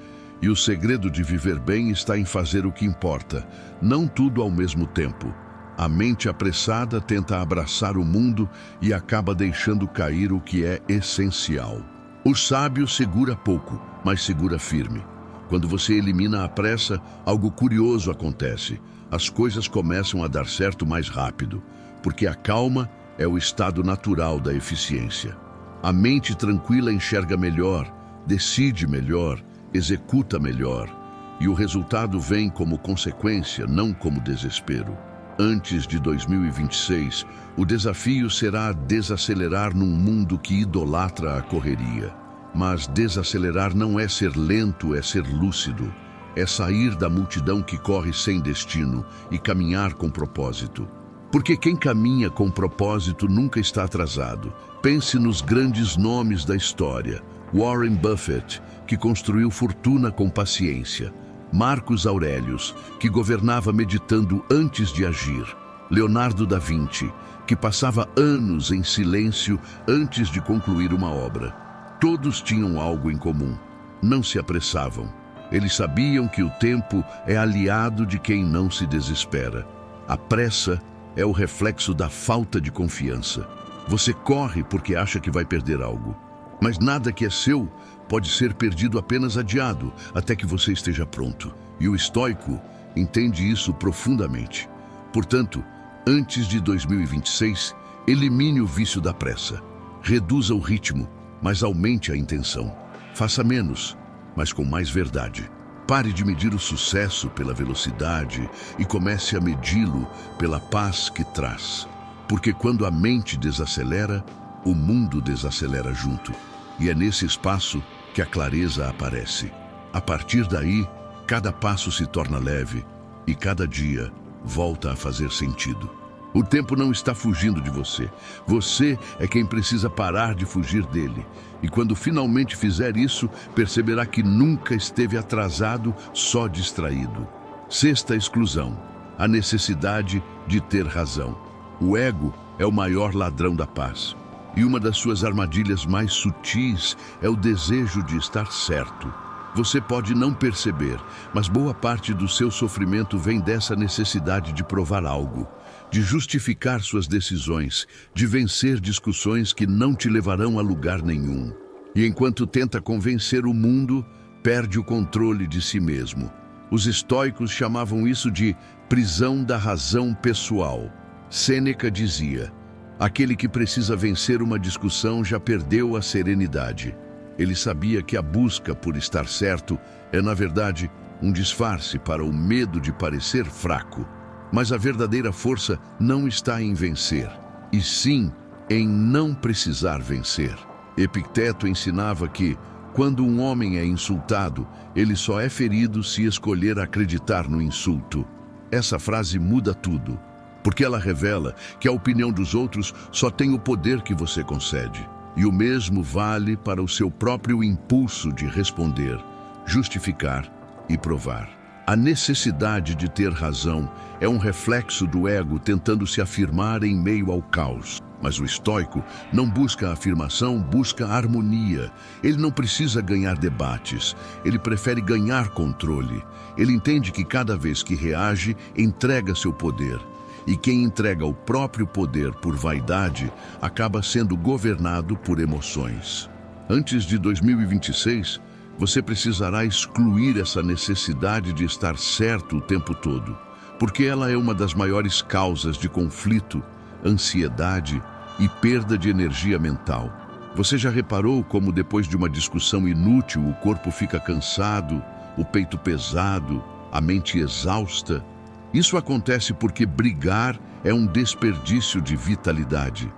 E o segredo de viver bem está em fazer o que importa, não tudo ao mesmo tempo. A mente apressada tenta abraçar o mundo e acaba deixando cair o que é essencial. O sábio segura pouco, mas segura firme. Quando você elimina a pressa, algo curioso acontece. As coisas começam a dar certo mais rápido, porque a calma é o estado natural da eficiência. A mente tranquila enxerga melhor, decide melhor, executa melhor, e o resultado vem como consequência, não como desespero. Antes de 2026, o desafio será desacelerar num mundo que idolatra a correria. Mas desacelerar não é ser lento, é ser lúcido. É sair da multidão que corre sem destino e caminhar com propósito. Porque quem caminha com propósito nunca está atrasado. Pense nos grandes nomes da história. Warren Buffett, que construiu fortuna com paciência. Marcos Aurelius, que governava meditando antes de agir. Leonardo da Vinci, que passava anos em silêncio antes de concluir uma obra. Todos tinham algo em comum. Não se apressavam. Eles sabiam que o tempo é aliado de quem não se desespera. A pressa é o reflexo da falta de confiança. Você corre porque acha que vai perder algo. Mas nada que é seu pode ser perdido, apenas adiado, até que você esteja pronto. E o estoico entende isso profundamente. Portanto, antes de 2026, elimine o vício da pressa. Reduza o ritmo, mas aumente a intenção. Faça menos, mas com mais verdade. Pare de medir o sucesso pela velocidade e comece a medi-lo pela paz que traz. Porque quando a mente desacelera, o mundo desacelera junto. E é nesse espaço que a clareza aparece. A partir daí, cada passo se torna leve e cada dia volta a fazer sentido. O tempo não está fugindo de você. Você é quem precisa parar de fugir dele. E quando finalmente fizer isso, perceberá que nunca esteve atrasado, só distraído. Sexta exclusão: a necessidade de ter razão. O ego é o maior ladrão da paz. E uma das suas armadilhas mais sutis é o desejo de estar certo. Você pode não perceber, mas boa parte do seu sofrimento vem dessa necessidade de provar algo, de justificar suas decisões, de vencer discussões que não te levarão a lugar nenhum. E enquanto tenta convencer o mundo, perde o controle de si mesmo. Os estoicos chamavam isso de prisão da razão pessoal. Sêneca dizia: aquele que precisa vencer uma discussão já perdeu a serenidade. Ele sabia que a busca por estar certo é, na verdade, um disfarce para o medo de parecer fraco. Mas a verdadeira força não está em vencer, e sim em não precisar vencer. Epicteto ensinava que, quando um homem é insultado, ele só é ferido se escolher acreditar no insulto. Essa frase muda tudo, porque ela revela que a opinião dos outros só tem o poder que você concede. E o mesmo vale para o seu próprio impulso de responder, justificar e provar. A necessidade de ter razão é um reflexo do ego tentando se afirmar em meio ao caos. Mas o estoico não busca a afirmação, busca a harmonia. Ele não precisa ganhar debates, ele prefere ganhar controle. Ele entende que cada vez que reage, entrega seu poder. E quem entrega o próprio poder por vaidade acaba sendo governado por emoções. Antes de 2026, você precisará excluir essa necessidade de estar certo o tempo todo, porque ela é uma das maiores causas de conflito, ansiedade e perda de energia mental. Você já reparou como depois de uma discussão inútil o corpo fica cansado, o peito pesado, a mente exausta? Isso acontece porque brigar é um desperdício de vitalidade.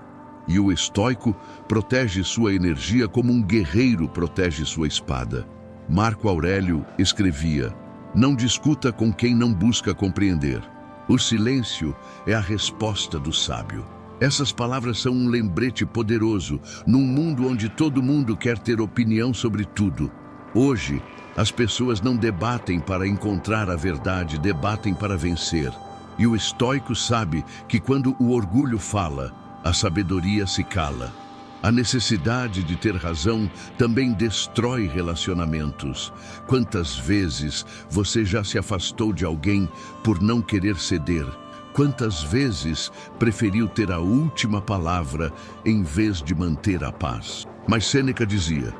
E o estoico protege sua energia como um guerreiro protege sua espada. Marco Aurélio escrevia: não discuta com quem não busca compreender. O silêncio é a resposta do sábio. Essas palavras são um lembrete poderoso num mundo onde todo mundo quer ter opinião sobre tudo. Hoje, as pessoas não debatem para encontrar a verdade, debatem para vencer. E o estoico sabe que quando o orgulho fala, a sabedoria se cala. A necessidade de ter razão também destrói relacionamentos. Quantas vezes você já se afastou de alguém por não querer ceder? Quantas vezes preferiu ter a última palavra em vez de manter a paz? Mas Sêneca dizia: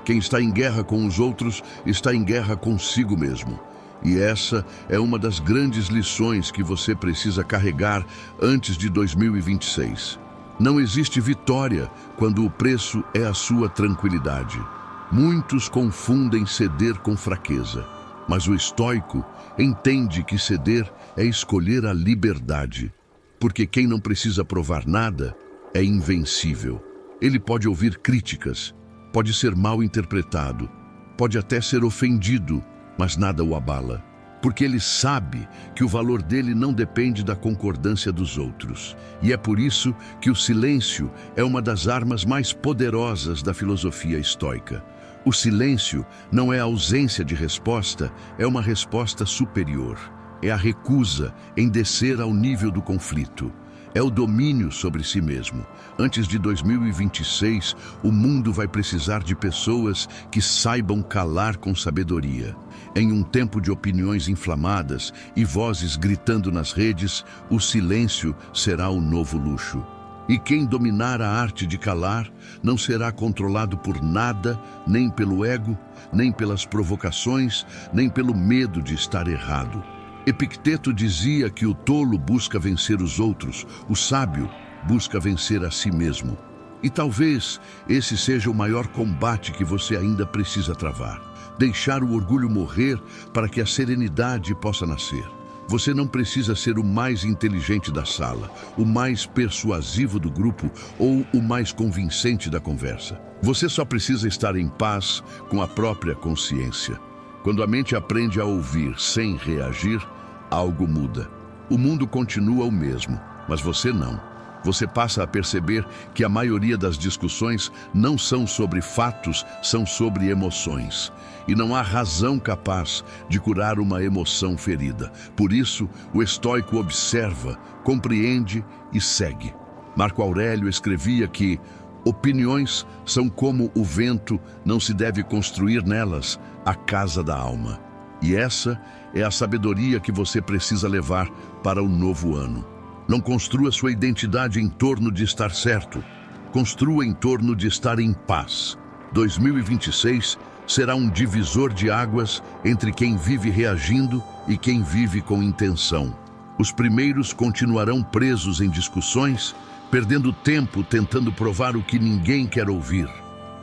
quem está em guerra com os outros está em guerra consigo mesmo. E essa é uma das grandes lições que você precisa carregar antes de 2026. Não existe vitória quando o preço é a sua tranquilidade. Muitos confundem ceder com fraqueza, mas o estoico entende que ceder é escolher a liberdade, porque quem não precisa provar nada é invencível. Ele pode ouvir críticas, pode ser mal interpretado, pode até ser ofendido, mas nada o abala, porque ele sabe que o valor dele não depende da concordância dos outros. E é por isso que o silêncio é uma das armas mais poderosas da filosofia estoica. O silêncio não é ausência de resposta, é uma resposta superior. É a recusa em descer ao nível do conflito. É o domínio sobre si mesmo. Antes de 2026, o mundo vai precisar de pessoas que saibam calar com sabedoria. Em um tempo de opiniões inflamadas e vozes gritando nas redes, o silêncio será o novo luxo. E quem dominar a arte de calar não será controlado por nada, nem pelo ego, nem pelas provocações, nem pelo medo de estar errado. Epicteto dizia que o tolo busca vencer os outros, o sábio busca vencer a si mesmo. E talvez esse seja o maior combate que você ainda precisa travar. Deixar o orgulho morrer para que a serenidade possa nascer. Você não precisa ser o mais inteligente da sala, o mais persuasivo do grupo ou o mais convincente da conversa. Você só precisa estar em paz com a própria consciência. Quando a mente aprende a ouvir sem reagir, algo muda. O mundo continua o mesmo, mas você não. Você passa a perceber que a maioria das discussões não são sobre fatos, são sobre emoções. E não há razão capaz de curar uma emoção ferida. Por isso, o estoico observa, compreende e segue. Marco Aurélio escrevia que opiniões são como o vento, não se deve construir nelas a casa da alma. E essa é a sabedoria que você precisa levar para o novo ano. Não construa sua identidade em torno de estar certo. Construa em torno de estar em paz. 2026 será um divisor de águas entre quem vive reagindo e quem vive com intenção. Os primeiros continuarão presos em discussões, perdendo tempo tentando provar o que ninguém quer ouvir.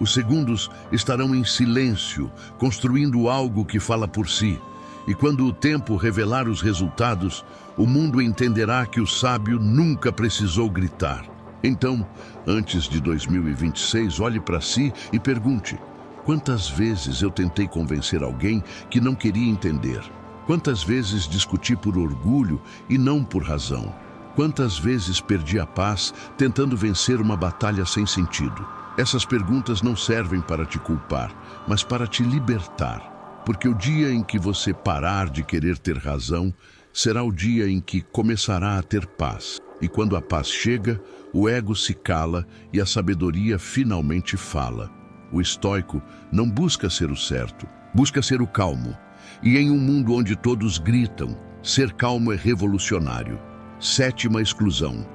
Os segundos estarão em silêncio, construindo algo que fala por si. E quando o tempo revelar os resultados, o mundo entenderá que o sábio nunca precisou gritar. Então, antes de 2026, olhe para si e pergunte: quantas vezes eu tentei convencer alguém que não queria entender? Quantas vezes discuti por orgulho e não por razão? Quantas vezes perdi a paz tentando vencer uma batalha sem sentido? Essas perguntas não servem para te culpar, mas para te libertar. Porque o dia em que você parar de querer ter razão, será o dia em que começará a ter paz. E quando a paz chega, o ego se cala e a sabedoria finalmente fala. O estoico não busca ser o certo, busca ser o calmo. E em um mundo onde todos gritam, ser calmo é revolucionário. Sétima exclusão: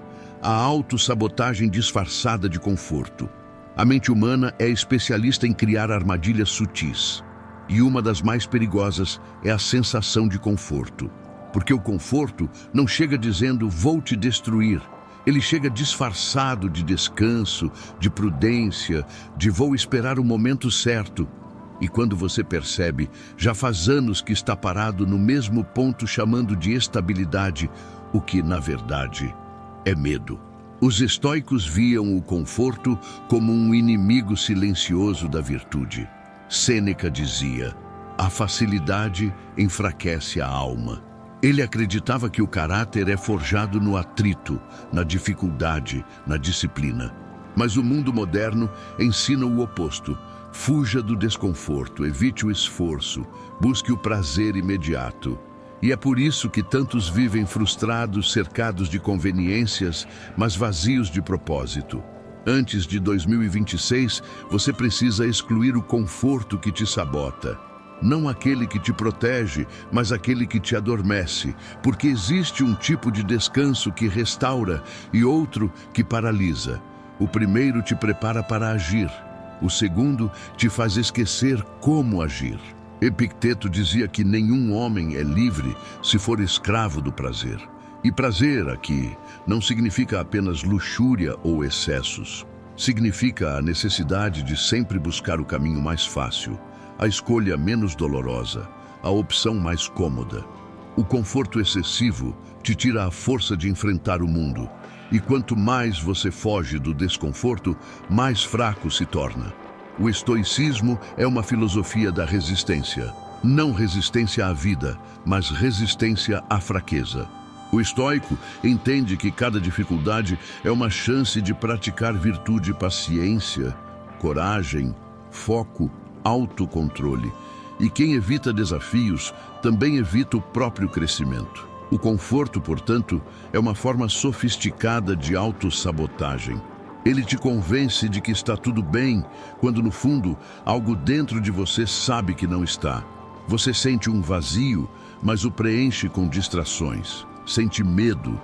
a autossabotagem disfarçada de conforto. A mente humana é especialista em criar armadilhas sutis. E uma das mais perigosas é a sensação de conforto. Porque o conforto não chega dizendo vou te destruir. Ele chega disfarçado de descanso, de prudência, de vou esperar o momento certo. E quando você percebe, já faz anos que está parado no mesmo ponto chamando de estabilidade, o que, na verdade, é medo. Os estoicos viam o conforto como um inimigo silencioso da virtude. Sêneca dizia: a facilidade enfraquece a alma. Ele acreditava que o caráter é forjado no atrito, na dificuldade, na disciplina. Mas o mundo moderno ensina o oposto. Fuja do desconforto, evite o esforço, busque o prazer imediato. E é por isso que tantos vivem frustrados, cercados de conveniências, mas vazios de propósito. Antes de 2026, você precisa excluir o conforto que te sabota. Não aquele que te protege, mas aquele que te adormece, porque existe um tipo de descanso que restaura e outro que paralisa. O primeiro te prepara para agir, o segundo te faz esquecer como agir. Epicteto dizia que nenhum homem é livre se for escravo do prazer. E prazer aqui não significa apenas luxúria ou excessos. Significa a necessidade de sempre buscar o caminho mais fácil, a escolha menos dolorosa, a opção mais cômoda. O conforto excessivo te tira a força de enfrentar o mundo. E quanto mais você foge do desconforto, mais fraco se torna. O estoicismo é uma filosofia da resistência. Não resistência à vida, mas resistência à fraqueza. O estoico entende que cada dificuldade é uma chance de praticar virtude, paciência, coragem, foco autocontrole. E quem evita desafios também evita o próprio crescimento. O conforto, portanto, é uma forma sofisticada de autossabotagem. Ele te convence de que está tudo bem, quando no fundo, algo dentro de você sabe que não está. Você sente um vazio, mas o preenche com distrações. Sente medo,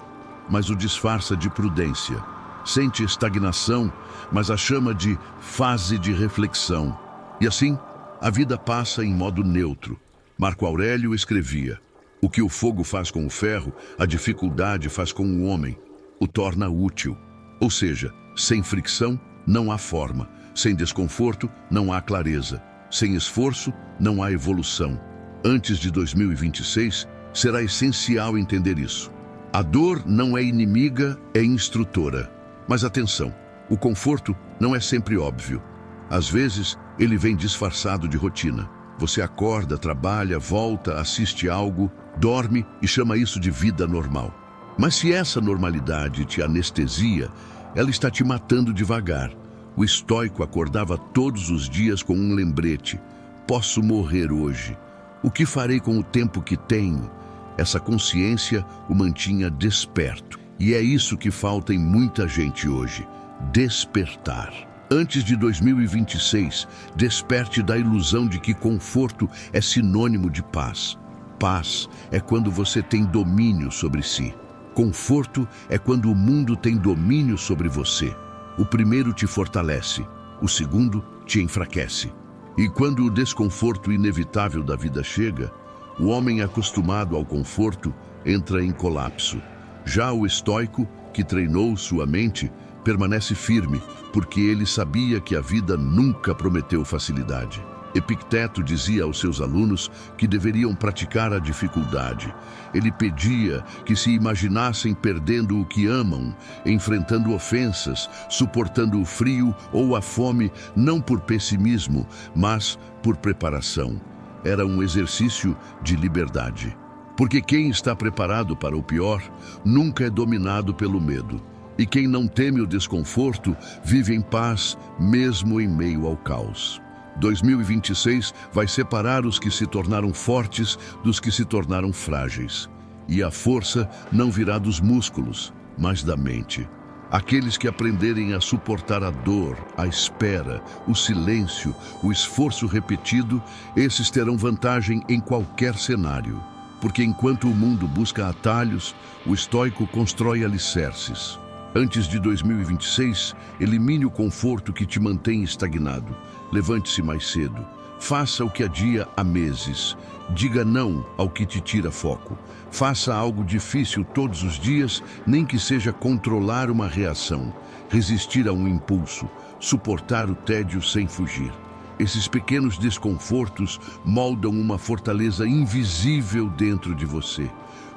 mas o disfarça de prudência. Sente estagnação, mas a chama de fase de reflexão. E assim, a vida passa em modo neutro. Marco Aurélio escrevia: o que o fogo faz com o ferro, a dificuldade faz com o homem. O torna útil. Ou seja, sem fricção, não há forma. Sem desconforto, não há clareza. Sem esforço, não há evolução. Antes de 2026, será essencial entender isso. A dor não é inimiga, é instrutora. Mas atenção, o conforto não é sempre óbvio. Às vezes, ele vem disfarçado de rotina. Você acorda, trabalha, volta, assiste algo, dorme e chama isso de vida normal. Mas se essa normalidade te anestesia, ela está te matando devagar. O estoico acordava todos os dias com um lembrete: posso morrer hoje. O que farei com o tempo que tenho? Essa consciência o mantinha desperto. E é isso que falta em muita gente hoje: despertar. Antes de 2026, desperte da ilusão de que conforto é sinônimo de paz. Paz é quando você tem domínio sobre si. Conforto é quando o mundo tem domínio sobre você. O primeiro te fortalece, o segundo te enfraquece. E quando o desconforto inevitável da vida chega, o homem acostumado ao conforto entra em colapso. Já o estoico, que treinou sua mente, permanece firme, porque ele sabia que a vida nunca prometeu facilidade. Epicteto dizia aos seus alunos que deveriam praticar a dificuldade. Ele pedia que se imaginassem perdendo o que amam, enfrentando ofensas, suportando o frio ou a fome, não por pessimismo, mas por preparação. Era um exercício de liberdade. Porque quem está preparado para o pior nunca é dominado pelo medo. E quem não teme o desconforto vive em paz, mesmo em meio ao caos. 2026 vai separar os que se tornaram fortes dos que se tornaram frágeis. E a força não virá dos músculos, mas da mente. Aqueles que aprenderem a suportar a dor, a espera, o silêncio, o esforço repetido, esses terão vantagem em qualquer cenário. Porque enquanto o mundo busca atalhos, o estoico constrói alicerces. Antes de 2026, elimine o conforto que te mantém estagnado. Levante-se mais cedo. Faça o que adia há meses. Diga não ao que te tira foco. Faça algo difícil todos os dias, nem que seja controlar uma reação, resistir a um impulso, suportar o tédio sem fugir. Esses pequenos desconfortos moldam uma fortaleza invisível dentro de você.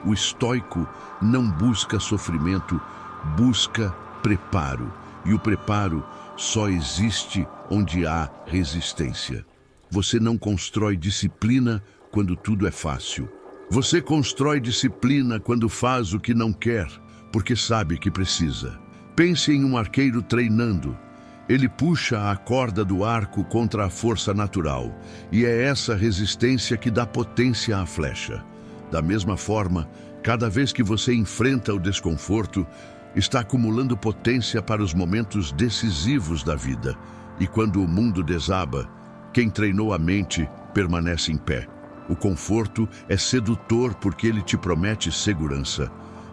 O estoico não busca sofrimento, busca preparo. E o preparo só existe onde há resistência. Você não constrói disciplina quando tudo é fácil. Você constrói disciplina quando faz o que não quer, porque sabe que precisa. Pense em um arqueiro treinando. Ele puxa a corda do arco contra a força natural, e é essa resistência que dá potência à flecha. Da mesma forma, cada vez que você enfrenta o desconforto, está acumulando potência para os momentos decisivos da vida. E quando o mundo desaba, quem treinou a mente permanece em pé. O conforto é sedutor porque ele te promete segurança,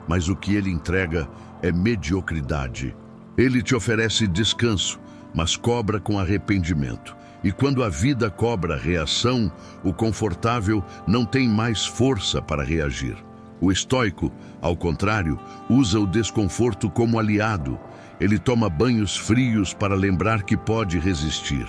mas o que ele entrega é mediocridade. Ele te oferece descanso, mas cobra com arrependimento. E quando a vida cobra reação, o confortável não tem mais força para reagir. O estoico, ao contrário, usa o desconforto como aliado. Ele toma banhos frios para lembrar que pode resistir.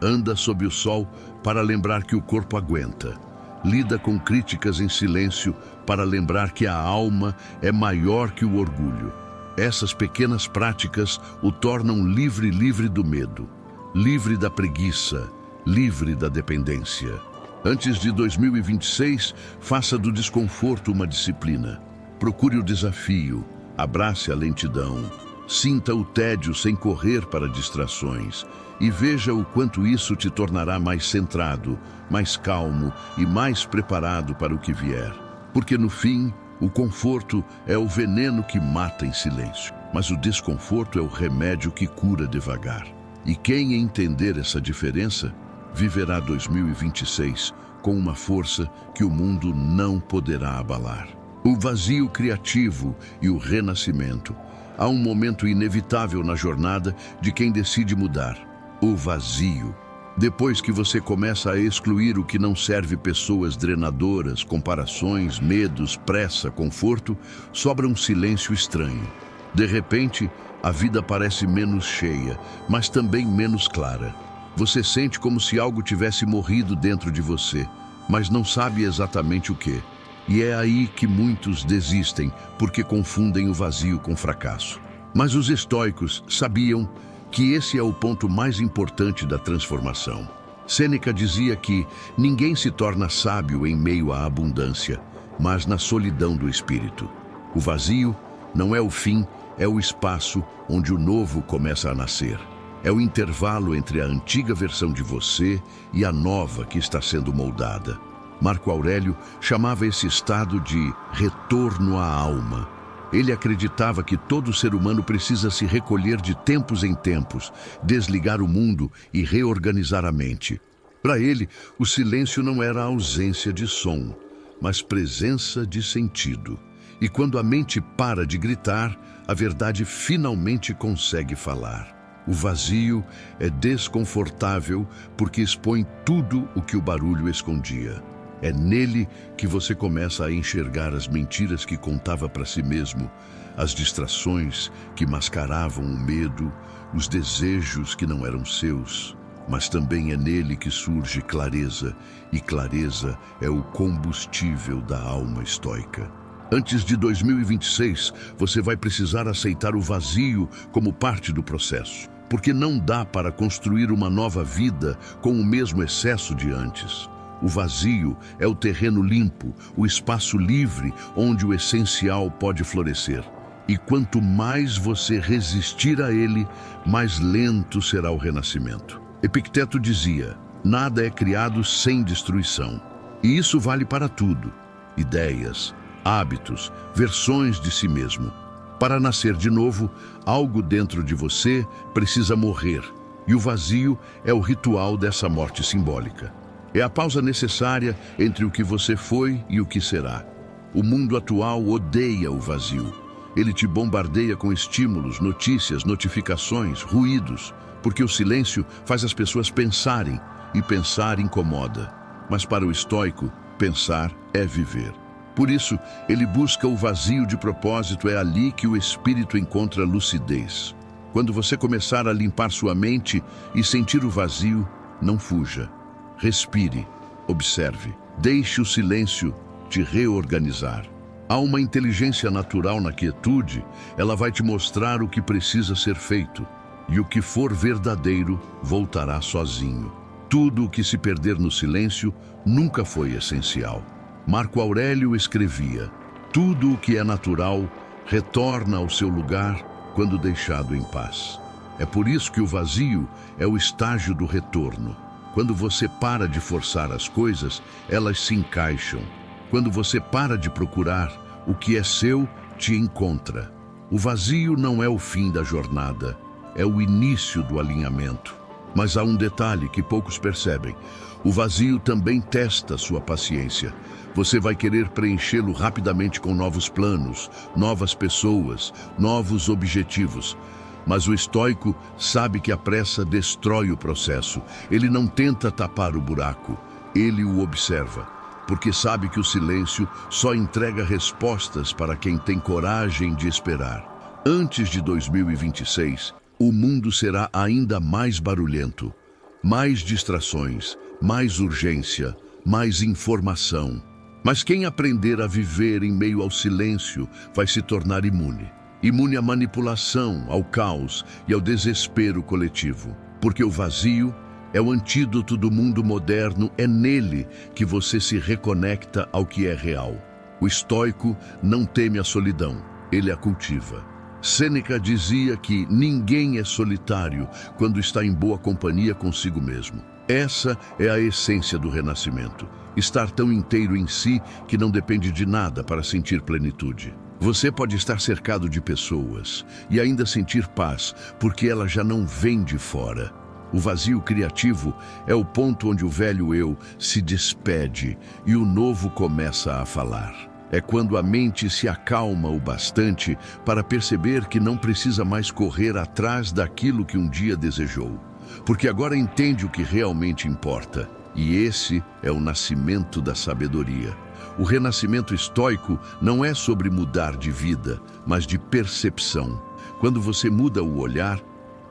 Anda sob o sol para lembrar que o corpo aguenta. Lida com críticas em silêncio para lembrar que a alma é maior que o orgulho. Essas pequenas práticas o tornam livre do medo, livre da preguiça, livre da dependência. Antes de 2026, faça do desconforto uma disciplina. Procure o desafio, abrace a lentidão. Sinta o tédio sem correr para distrações e veja o quanto isso te tornará mais centrado, mais calmo e mais preparado para o que vier. Porque no fim, o conforto é o veneno que mata em silêncio, mas o desconforto é o remédio que cura devagar. E quem entender essa diferença, viverá 2026 com uma força que o mundo não poderá abalar. O vazio criativo e o renascimento. Há um momento inevitável na jornada de quem decide mudar: o vazio. Depois que você começa a excluir o que não serve, pessoas drenadoras, comparações, medos, pressa, conforto, sobra um silêncio estranho. De repente, a vida parece menos cheia, mas também menos clara. Você sente como se algo tivesse morrido dentro de você, mas não sabe exatamente o que. E é aí que muitos desistem, porque confundem o vazio com fracasso. Mas os estoicos sabiam que esse é o ponto mais importante da transformação. Sêneca dizia que ninguém se torna sábio em meio à abundância, mas na solidão do espírito. O vazio não é o fim, é o espaço onde o novo começa a nascer. É o intervalo entre a antiga versão de você e a nova que está sendo moldada. Marco Aurélio chamava esse estado de retorno à alma. Ele acreditava que todo ser humano precisa se recolher de tempos em tempos, desligar o mundo e reorganizar a mente. Para ele, o silêncio não era ausência de som, mas presença de sentido. E quando a mente para de gritar, a verdade finalmente consegue falar. O vazio é desconfortável porque expõe tudo o que o barulho escondia. É nele que você começa a enxergar as mentiras que contava para si mesmo, as distrações que mascaravam o medo, os desejos que não eram seus. Mas também é nele que surge clareza, e clareza é o combustível da alma estoica. Antes de 2026, você vai precisar aceitar o vazio como parte do processo, porque não dá para construir uma nova vida com o mesmo excesso de antes. O vazio é o terreno limpo, o espaço livre onde o essencial pode florescer. E quanto mais você resistir a ele, mais lento será o renascimento. Epicteto dizia: nada é criado sem destruição. E isso vale para tudo: ideias, hábitos, versões de si mesmo. Para nascer de novo, algo dentro de você precisa morrer. E o vazio é o ritual dessa morte simbólica. É a pausa necessária entre o que você foi e o que será. O mundo atual odeia o vazio. Ele te bombardeia com estímulos, notícias, notificações, ruídos, porque o silêncio faz as pessoas pensarem, e pensar incomoda. Mas para o estoico, pensar é viver. Por isso, ele busca o vazio de propósito, é ali que o espírito encontra lucidez. Quando você começar a limpar sua mente e sentir o vazio, não fuja. Respire, observe, deixe o silêncio te reorganizar. Há uma inteligência natural na quietude, ela vai te mostrar o que precisa ser feito, e o que for verdadeiro voltará sozinho. Tudo o que se perder no silêncio nunca foi essencial. Marco Aurélio escrevia: tudo o que é natural retorna ao seu lugar quando deixado em paz. É por isso que o vazio é o estágio do retorno. Quando você para de forçar as coisas, elas se encaixam. Quando você para de procurar, o que é seu te encontra. O vazio não é o fim da jornada, é o início do alinhamento. Mas há um detalhe que poucos percebem: o vazio também testa sua paciência. Você vai querer preenchê-lo rapidamente com novos planos, novas pessoas, novos objetivos. Mas o estoico sabe que a pressa destrói o processo. Ele não tenta tapar o buraco, ele o observa, porque sabe que o silêncio só entrega respostas para quem tem coragem de esperar. Antes de 2026, o mundo será ainda mais barulhento, mais distrações, mais urgência, mais informação. Mas quem aprender a viver em meio ao silêncio vai se tornar imune. Imune à manipulação, ao caos e ao desespero coletivo. Porque o vazio é o antídoto do mundo moderno, é nele que você se reconecta ao que é real. O estoico não teme a solidão, ele a cultiva. Sêneca dizia que ninguém é solitário quando está em boa companhia consigo mesmo. Essa é a essência do renascimento. Estar tão inteiro em si que não depende de nada para sentir plenitude. Você pode estar cercado de pessoas e ainda sentir paz, porque ela já não vem de fora. O vazio criativo é o ponto onde o velho eu se despede e o novo começa a falar. É quando a mente se acalma o bastante para perceber que não precisa mais correr atrás daquilo que um dia desejou, porque agora entende o que realmente importa. E esse é o nascimento da sabedoria. O renascimento estoico não é sobre mudar de vida, mas de percepção. Quando você muda o olhar,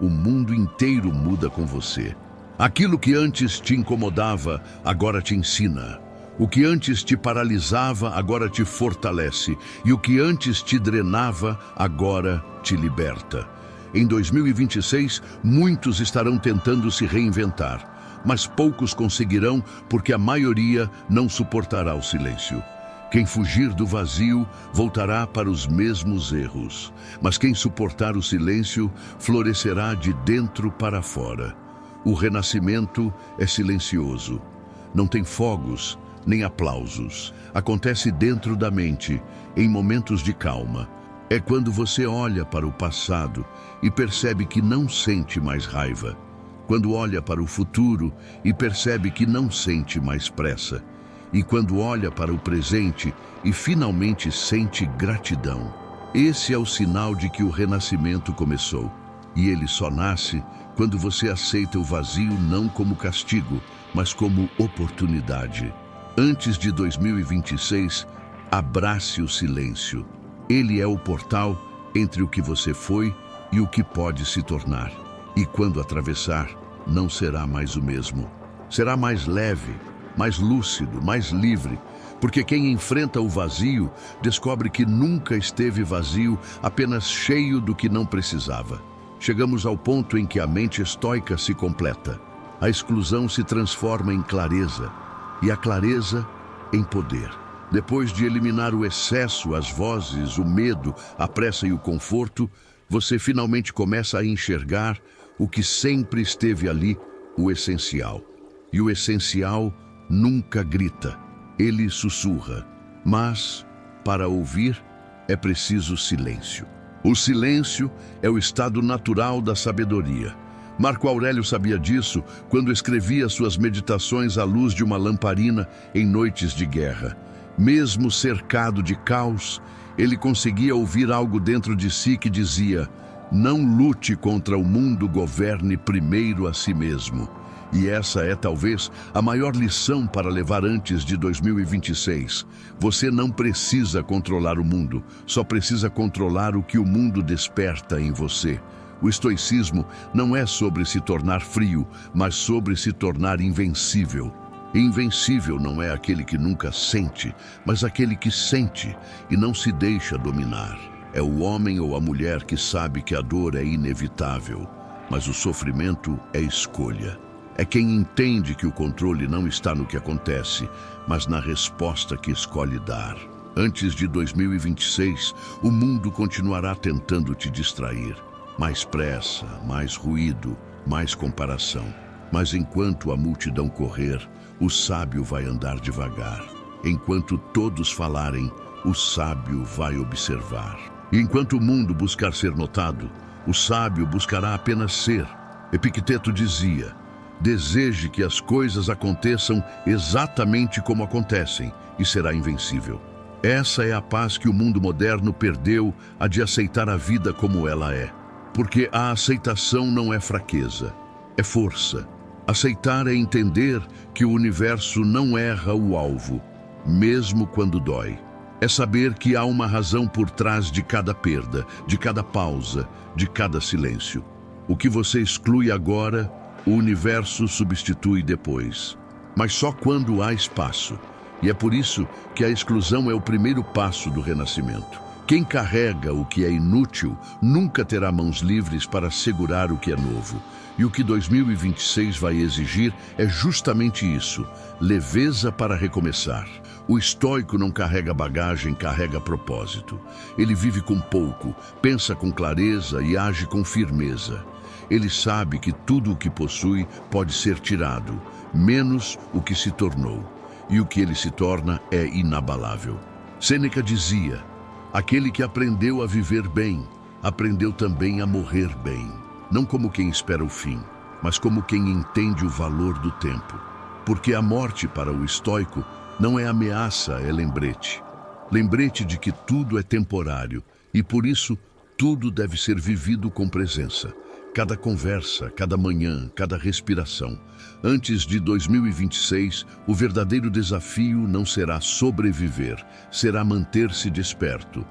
o mundo inteiro muda com você. Aquilo que antes te incomodava, agora te ensina. O que antes te paralisava, agora te fortalece. E o que antes te drenava, agora te liberta. Em 2026, muitos estarão tentando se reinventar, mas poucos conseguirão porque a maioria não suportará o silêncio. Quem fugir do vazio voltará para os mesmos erros, mas quem suportar o silêncio florescerá de dentro para fora. O renascimento é silencioso. Não tem fogos, nem aplausos. Acontece dentro da mente, em momentos de calma. É quando você olha para o passado e percebe que não sente mais raiva. Quando olha para o futuro e percebe que não sente mais pressa. E quando olha para o presente e finalmente sente gratidão. Esse é o sinal de que o renascimento começou. E ele só nasce quando você aceita o vazio não como castigo, mas como oportunidade. Antes de 2026, abrace o silêncio. Ele é o portal entre o que você foi e o que pode se tornar. E quando atravessar, não será mais o mesmo. Será mais leve, mais lúcido, mais livre, porque quem enfrenta o vazio descobre que nunca esteve vazio, apenas cheio do que não precisava. Chegamos ao ponto em que a mente estoica se completa. A exclusão se transforma em clareza, e a clareza em poder. Depois de eliminar o excesso, as vozes, o medo, a pressa e o conforto, você finalmente começa a enxergar o que sempre esteve ali, o essencial. E o essencial nunca grita, ele sussurra. Mas, para ouvir, é preciso silêncio. O silêncio é o estado natural da sabedoria. Marco Aurélio sabia disso quando escrevia suas meditações à luz de uma lamparina em noites de guerra. Mesmo cercado de caos, ele conseguia ouvir algo dentro de si que dizia: não lute contra o mundo, governe primeiro a si mesmo. E essa é talvez a maior lição para levar antes de 2026. Você não precisa controlar o mundo, só precisa controlar o que o mundo desperta em você. O estoicismo não é sobre se tornar frio, mas sobre se tornar invencível. Invencível não é aquele que nunca sente, mas aquele que sente e não se deixa dominar. É o homem ou a mulher que sabe que a dor é inevitável, mas o sofrimento é escolha. É quem entende que o controle não está no que acontece, mas na resposta que escolhe dar. Antes de 2026, o mundo continuará tentando te distrair. Mais pressa, mais ruído, mais comparação. Mas enquanto a multidão correr, o sábio vai andar devagar. Enquanto todos falarem, o sábio vai observar. E enquanto o mundo buscar ser notado, o sábio buscará apenas ser. Epicteto dizia: deseje que as coisas aconteçam exatamente como acontecem e será invencível. Essa é a paz que o mundo moderno perdeu, a de aceitar a vida como ela é. Porque a aceitação não é fraqueza, é força. Aceitar é entender que o universo não erra o alvo, mesmo quando dói. É saber que há uma razão por trás de cada perda, de cada pausa, de cada silêncio. O que você exclui agora, o universo substitui depois. Mas só quando há espaço. E é por isso que a exclusão é o primeiro passo do renascimento. Quem carrega o que é inútil nunca terá mãos livres para segurar o que é novo. E o que 2026 vai exigir é justamente isso: leveza para recomeçar. O estoico não carrega bagagem, carrega propósito. Ele vive com pouco, pensa com clareza e age com firmeza. Ele sabe que tudo o que possui pode ser tirado, menos o que se tornou. E o que ele se torna é inabalável. Sêneca dizia: aquele que aprendeu a viver bem, aprendeu também a morrer bem. Não como quem espera o fim, mas como quem entende o valor do tempo. Porque a morte para o estoico não é ameaça, é lembrete. Lembrete de que tudo é temporário e por isso tudo deve ser vivido com presença. Cada conversa, cada manhã, cada respiração. Antes de 2026, o verdadeiro desafio não será sobreviver, será manter-se desperto.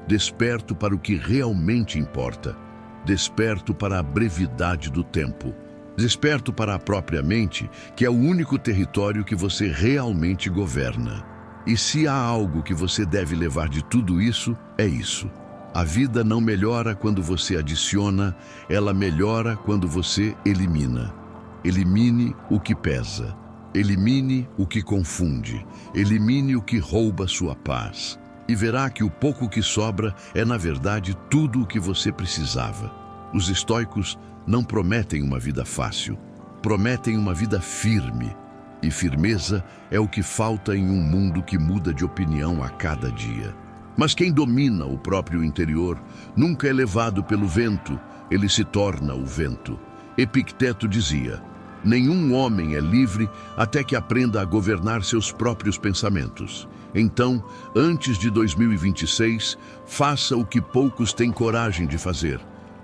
Desperto para o que realmente importa. Desperto para a brevidade do tempo. Desperto para a própria mente, que é o único território que você realmente governa. E se há algo que você deve levar de tudo isso, é isso. A vida não melhora quando você adiciona, ela melhora quando você elimina. Elimine o que pesa. Elimine o que confunde. Elimine o que rouba sua paz. E verá que o pouco que sobra é, na verdade, tudo o que você precisava. Os estoicos não prometem uma vida fácil, prometem uma vida firme. E firmeza é o que falta em um mundo que muda de opinião a cada dia. Mas quem domina o próprio interior nunca é levado pelo vento, ele se torna o vento. Epicteto dizia: nenhum homem é livre até que aprenda a governar seus próprios pensamentos. Então, antes de 2026, faça o que poucos têm coragem de fazer.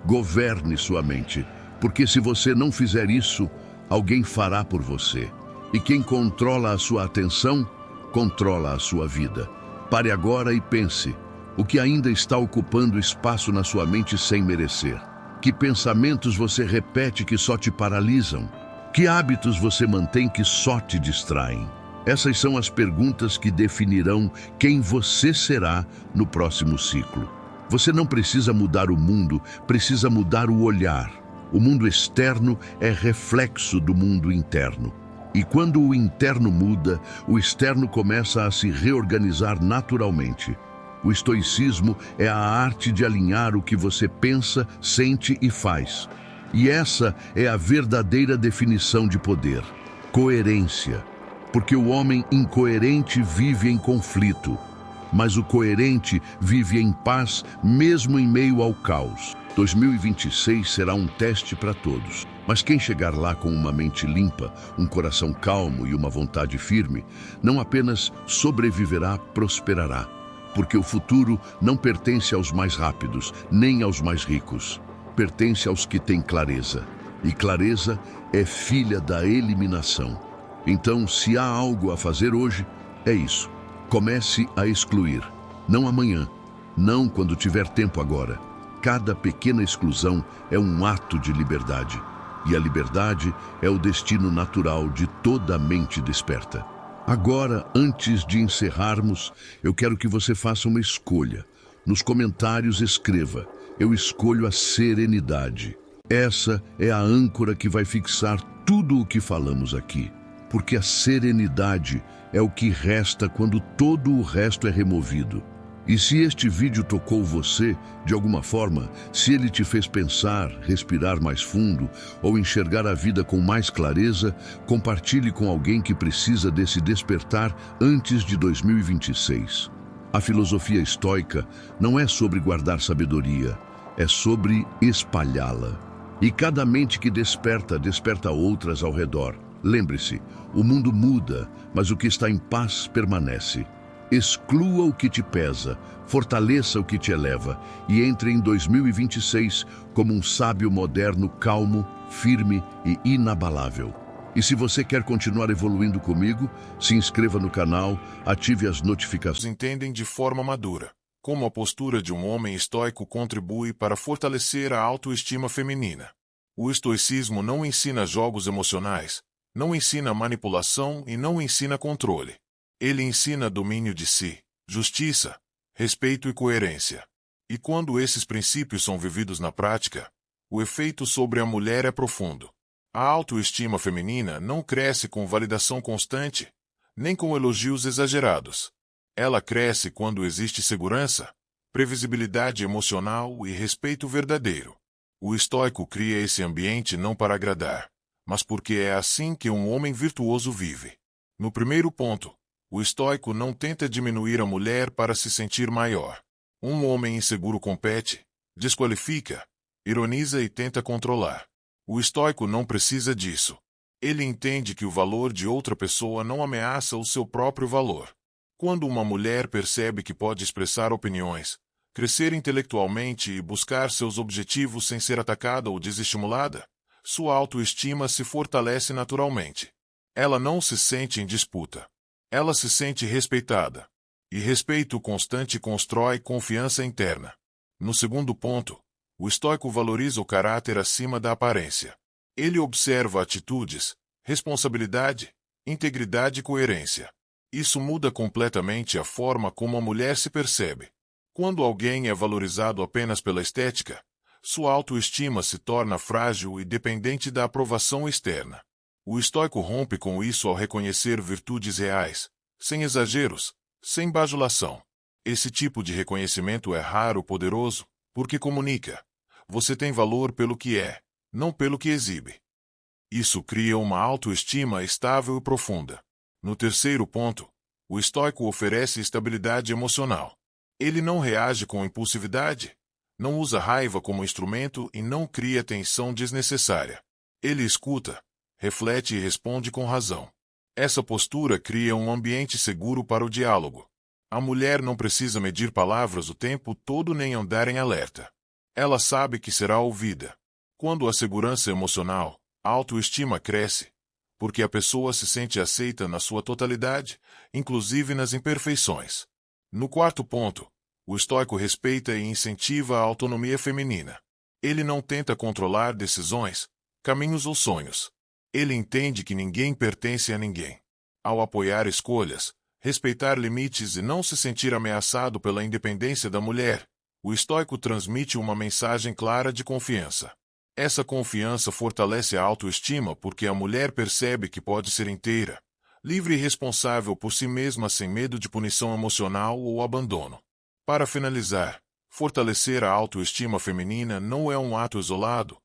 Governe sua mente, porque se você não fizer isso, alguém fará por você. E quem controla a sua atenção, controla a sua vida. Pare agora e pense: o que ainda está ocupando espaço na sua mente sem merecer? Que pensamentos você repete que só te paralisam? Que hábitos você mantém que só te distraem? Essas são as perguntas que definirão quem você será no próximo ciclo. Você não precisa mudar o mundo, precisa mudar o olhar. O mundo externo é reflexo do mundo interno. E quando o interno muda, o externo começa a se reorganizar naturalmente. O estoicismo é a arte de alinhar o que você pensa, sente e faz. E essa é a verdadeira definição de poder: coerência. Porque o homem incoerente vive em conflito, mas o coerente vive em paz mesmo em meio ao caos. 2026 será um teste para todos, mas quem chegar lá com uma mente limpa, um coração calmo e uma vontade firme, não apenas sobreviverá, prosperará. Porque o futuro não pertence aos mais rápidos, nem aos mais ricos. Pertence aos que têm clareza. E clareza é filha da eliminação. Então, se há algo a fazer hoje, é isso. Comece a excluir. Não amanhã, não quando tiver tempo agora. Cada pequena exclusão é um ato de liberdade. E a liberdade é o destino natural de toda a mente desperta. Agora, antes de encerrarmos, eu quero que você faça uma escolha. Nos comentários escreva: eu escolho a serenidade. Essa é a âncora que vai fixar tudo o que falamos aqui. Porque a serenidade é o que resta quando todo o resto é removido. E se este vídeo tocou você, de alguma forma, se ele te fez pensar, respirar mais fundo ou enxergar a vida com mais clareza, compartilhe com alguém que precisa desse despertar antes de 2026. A filosofia estoica não é sobre guardar sabedoria, é sobre espalhá-la. E cada mente que desperta, desperta outras ao redor. Lembre-se, o mundo muda, mas o que está em paz permanece. Exclua o que te pesa, fortaleça o que te eleva e entre em 2026 como um sábio moderno, calmo, firme e inabalável. E se você quer continuar evoluindo comigo, se inscreva no canal, ative as notificações. Entendem de forma madura como a postura de um homem estoico contribui para fortalecer a autoestima feminina. O estoicismo não ensina jogos emocionais, não ensina manipulação e não ensina controle. Ele ensina domínio de si, justiça, respeito e coerência. E quando esses princípios são vividos na prática, o efeito sobre a mulher é profundo. A autoestima feminina não cresce com validação constante, nem com elogios exagerados. Ela cresce quando existe segurança, previsibilidade emocional e respeito verdadeiro. O estoico cria esse ambiente não para agradar, mas porque é assim que um homem virtuoso vive. No primeiro ponto, o estoico não tenta diminuir a mulher para se sentir maior. Um homem inseguro compete, desqualifica, ironiza e tenta controlar. O estoico não precisa disso. Ele entende que o valor de outra pessoa não ameaça o seu próprio valor. Quando uma mulher percebe que pode expressar opiniões, crescer intelectualmente e buscar seus objetivos sem ser atacada ou desestimulada, sua autoestima se fortalece naturalmente. Ela não se sente em disputa. Ela se sente respeitada. E respeito constante constrói confiança interna. No segundo ponto, o estoico valoriza o caráter acima da aparência. Ele observa atitudes, responsabilidade, integridade e coerência. Isso muda completamente a forma como a mulher se percebe. Quando alguém é valorizado apenas pela estética, sua autoestima se torna frágil e dependente da aprovação externa. O estoico rompe com isso ao reconhecer virtudes reais, sem exageros, sem bajulação. Esse tipo de reconhecimento é raro, poderoso, porque comunica: você tem valor pelo que é, não pelo que exibe. Isso cria uma autoestima estável e profunda. No terceiro ponto, o estoico oferece estabilidade emocional. Ele não reage com impulsividade, não usa raiva como instrumento e não cria tensão desnecessária. Ele escuta, reflete e responde com razão. Essa postura cria um ambiente seguro para o diálogo. A mulher não precisa medir palavras o tempo todo nem andar em alerta. Ela sabe que será ouvida. Quando a segurança emocional, a autoestima cresce, porque a pessoa se sente aceita na sua totalidade, inclusive nas imperfeições. No quarto ponto, o estoico respeita e incentiva a autonomia feminina. Ele não tenta controlar decisões, caminhos ou sonhos. Ele entende que ninguém pertence a ninguém. Ao apoiar escolhas, respeitar limites e não se sentir ameaçado pela independência da mulher, o estoico transmite uma mensagem clara de confiança. Essa confiança fortalece a autoestima porque a mulher percebe que pode ser inteira, livre e responsável por si mesma sem medo de punição emocional ou abandono. Para finalizar, fortalecer a autoestima feminina não é um ato isolado,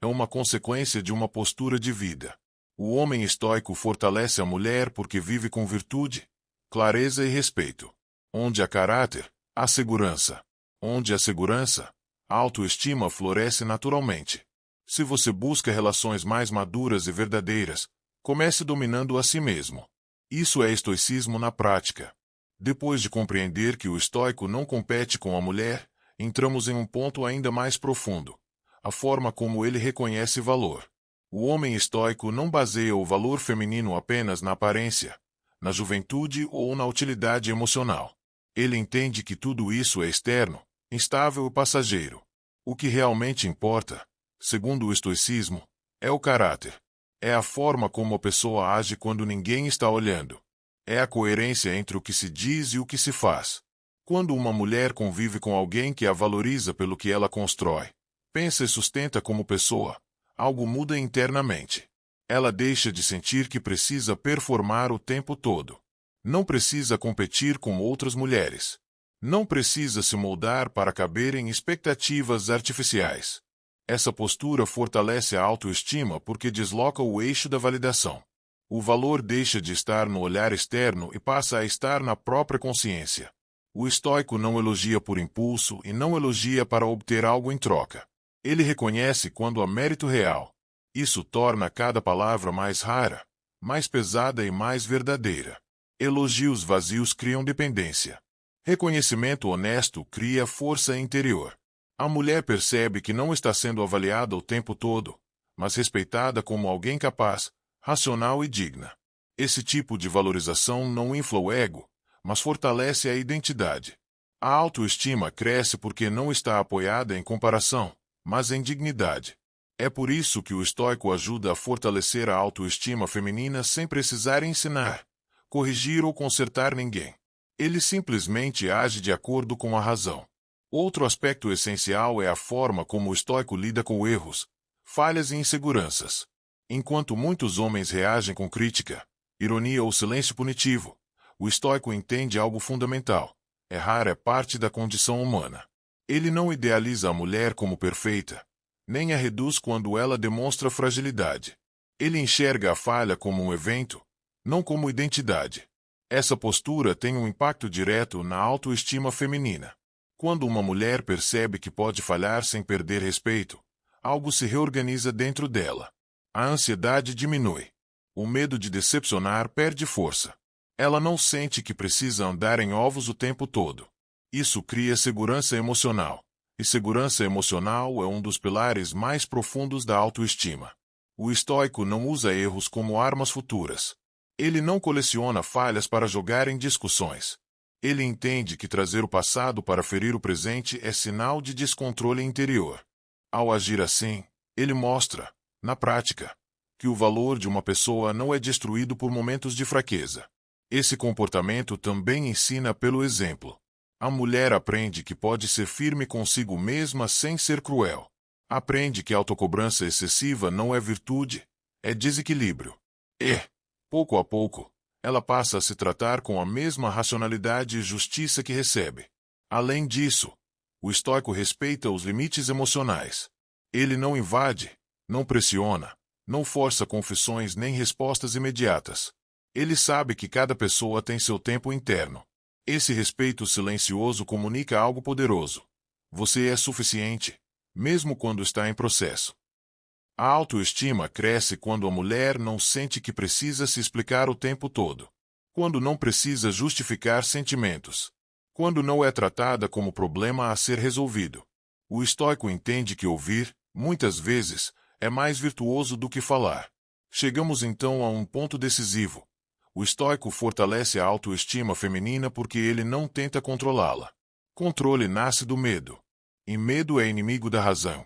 é uma consequência de uma postura de vida. O homem estoico fortalece a mulher porque vive com virtude, clareza e respeito. Onde há caráter, há segurança. Onde há segurança, a autoestima floresce naturalmente. Se você busca relações mais maduras e verdadeiras, comece dominando a si mesmo. Isso é estoicismo na prática. Depois de compreender que o estoico não compete com a mulher, entramos em um ponto ainda mais profundo: a forma como ele reconhece valor. O homem estoico não baseia o valor feminino apenas na aparência, na juventude ou na utilidade emocional. Ele entende que tudo isso é externo, instável e passageiro. O que realmente importa, segundo o estoicismo, é o caráter. É a forma como a pessoa age quando ninguém está olhando. É a coerência entre o que se diz e o que se faz. Quando uma mulher convive com alguém que a valoriza pelo que ela constrói, pensa e sustenta como pessoa, algo muda internamente. Ela deixa de sentir que precisa performar o tempo todo. Não precisa competir com outras mulheres. Não precisa se moldar para caber em expectativas artificiais. Essa postura fortalece a autoestima porque desloca o eixo da validação. O valor deixa de estar no olhar externo e passa a estar na própria consciência. O estoico não elogia por impulso e não elogia para obter algo em troca. Ele reconhece quando há mérito real. Isso torna cada palavra mais rara, mais pesada e mais verdadeira. Elogios vazios criam dependência. Reconhecimento honesto cria força interior. A mulher percebe que não está sendo avaliada o tempo todo, mas respeitada como alguém capaz, racional e digna. Esse tipo de valorização não infla o ego, mas fortalece a identidade. A autoestima cresce porque não está apoiada em comparação, mas em dignidade. É por isso que o estoico ajuda a fortalecer a autoestima feminina sem precisar ensinar, corrigir ou consertar ninguém. Ele simplesmente age de acordo com a razão. Outro aspecto essencial é a forma como o estoico lida com erros, falhas e inseguranças. Enquanto muitos homens reagem com crítica, ironia ou silêncio punitivo, o estoico entende algo fundamental: errar é parte da condição humana. Ele não idealiza a mulher como perfeita, nem a reduz quando ela demonstra fragilidade. Ele enxerga a falha como um evento, não como identidade. Essa postura tem um impacto direto na autoestima feminina. Quando uma mulher percebe que pode falhar sem perder respeito, algo se reorganiza dentro dela. A ansiedade diminui. O medo de decepcionar perde força. Ela não sente que precisa andar em ovos o tempo todo. Isso cria segurança emocional. E segurança emocional é um dos pilares mais profundos da autoestima. O estoico não usa erros como armas futuras. Ele não coleciona falhas para jogar em discussões. Ele entende que trazer o passado para ferir o presente é sinal de descontrole interior. Ao agir assim, ele mostra, na prática, que o valor de uma pessoa não é destruído por momentos de fraqueza. Esse comportamento também ensina pelo exemplo. A mulher aprende que pode ser firme consigo mesma sem ser cruel. Aprende que a autocobrança excessiva não é virtude, é desequilíbrio. E, pouco a pouco, ela passa a se tratar com a mesma racionalidade e justiça que recebe. Além disso, o estoico respeita os limites emocionais. Ele não invade, não pressiona, não força confissões nem respostas imediatas. Ele sabe que cada pessoa tem seu tempo interno. Esse respeito silencioso comunica algo poderoso. Você é suficiente, mesmo quando está em processo. A autoestima cresce quando a mulher não sente que precisa se explicar o tempo todo. Quando não precisa justificar sentimentos. Quando não é tratada como problema a ser resolvido. O estoico entende que ouvir, muitas vezes, é mais virtuoso do que falar. Chegamos então a um ponto decisivo. O estoico fortalece a autoestima feminina porque ele não tenta controlá-la. Controle nasce do medo. E medo é inimigo da razão.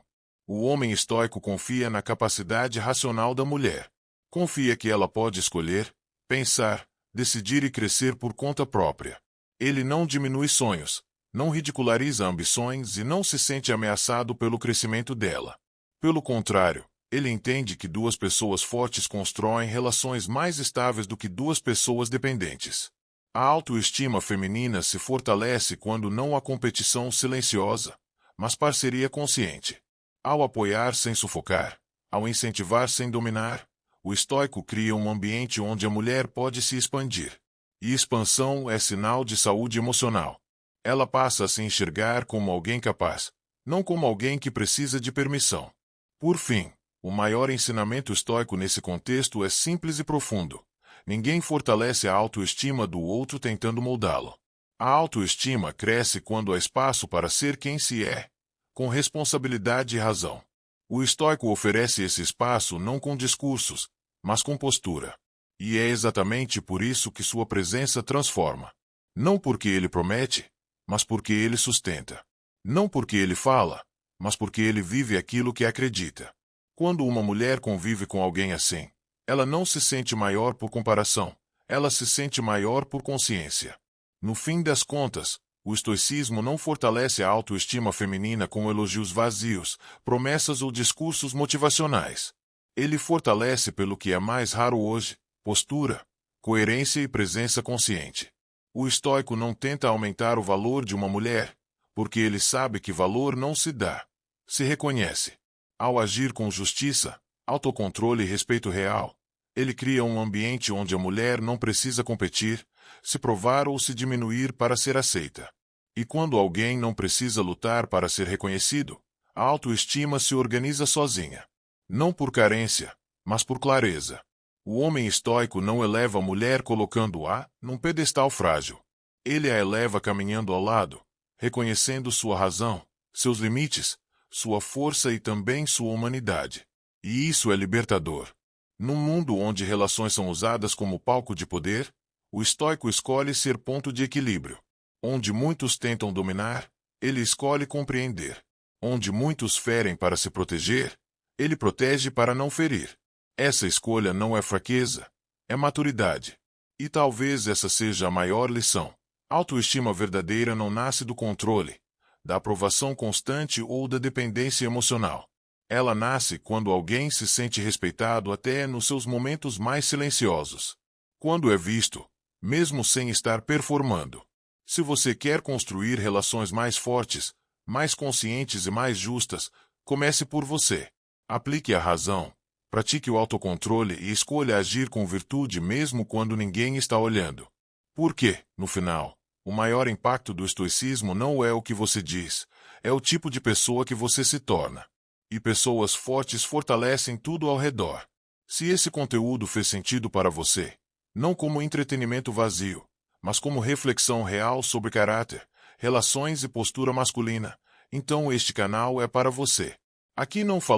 O homem estoico confia na capacidade racional da mulher. Confia que ela pode escolher, pensar, decidir e crescer por conta própria. Ele não diminui sonhos, não ridiculariza ambições e não se sente ameaçado pelo crescimento dela. Pelo contrário, ele entende que duas pessoas fortes constroem relações mais estáveis do que duas pessoas dependentes. A autoestima feminina se fortalece quando não há competição silenciosa, mas parceria consciente. Ao apoiar sem sufocar, ao incentivar sem dominar, o estoico cria um ambiente onde a mulher pode se expandir. E expansão é sinal de saúde emocional. Ela passa a se enxergar como alguém capaz, não como alguém que precisa de permissão. Por fim, o maior ensinamento estoico nesse contexto é simples e profundo. Ninguém fortalece a autoestima do outro tentando moldá-lo. A autoestima cresce quando há espaço para ser quem se é, com responsabilidade e razão. O estoico oferece esse espaço não com discursos, mas com postura. E é exatamente por isso que sua presença transforma. Não porque ele promete, mas porque ele sustenta. Não porque ele fala, mas porque ele vive aquilo que acredita. Quando uma mulher convive com alguém assim, ela não se sente maior por comparação, ela se sente maior por consciência. No fim das contas, o estoicismo não fortalece a autoestima feminina com elogios vazios, promessas ou discursos motivacionais. Ele fortalece pelo que é mais raro hoje: postura, coerência e presença consciente. O estoico não tenta aumentar o valor de uma mulher, porque ele sabe que valor não se dá, se reconhece. Ao agir com justiça, autocontrole e respeito real, ele cria um ambiente onde a mulher não precisa competir, se provar ou se diminuir para ser aceita. E quando alguém não precisa lutar para ser reconhecido, a autoestima se organiza sozinha. Não por carência, mas por clareza. O homem estoico não eleva a mulher colocando-a num pedestal frágil. Ele a eleva caminhando ao lado, reconhecendo sua razão, seus limites, sua força e também sua humanidade. E isso é libertador. Num mundo onde relações são usadas como palco de poder, o estoico escolhe ser ponto de equilíbrio. Onde muitos tentam dominar, ele escolhe compreender. Onde muitos ferem para se proteger, ele protege para não ferir. Essa escolha não é fraqueza, é maturidade. E talvez essa seja a maior lição. Autoestima verdadeira não nasce do controle, da aprovação constante ou da dependência emocional. Ela nasce quando alguém se sente respeitado até nos seus momentos mais silenciosos. Quando é visto, mesmo sem estar performando. Se você quer construir relações mais fortes, mais conscientes e mais justas, comece por você. Aplique a razão, pratique o autocontrole e escolha agir com virtude mesmo quando ninguém está olhando. Porque, no final, o maior impacto do estoicismo não é o que você diz, é o tipo de pessoa que você se torna. E pessoas fortes fortalecem tudo ao redor. Se esse conteúdo fez sentido para você, não como entretenimento vazio, mas como reflexão real sobre caráter, relações e postura masculina, então este canal é para você. Aqui não falamos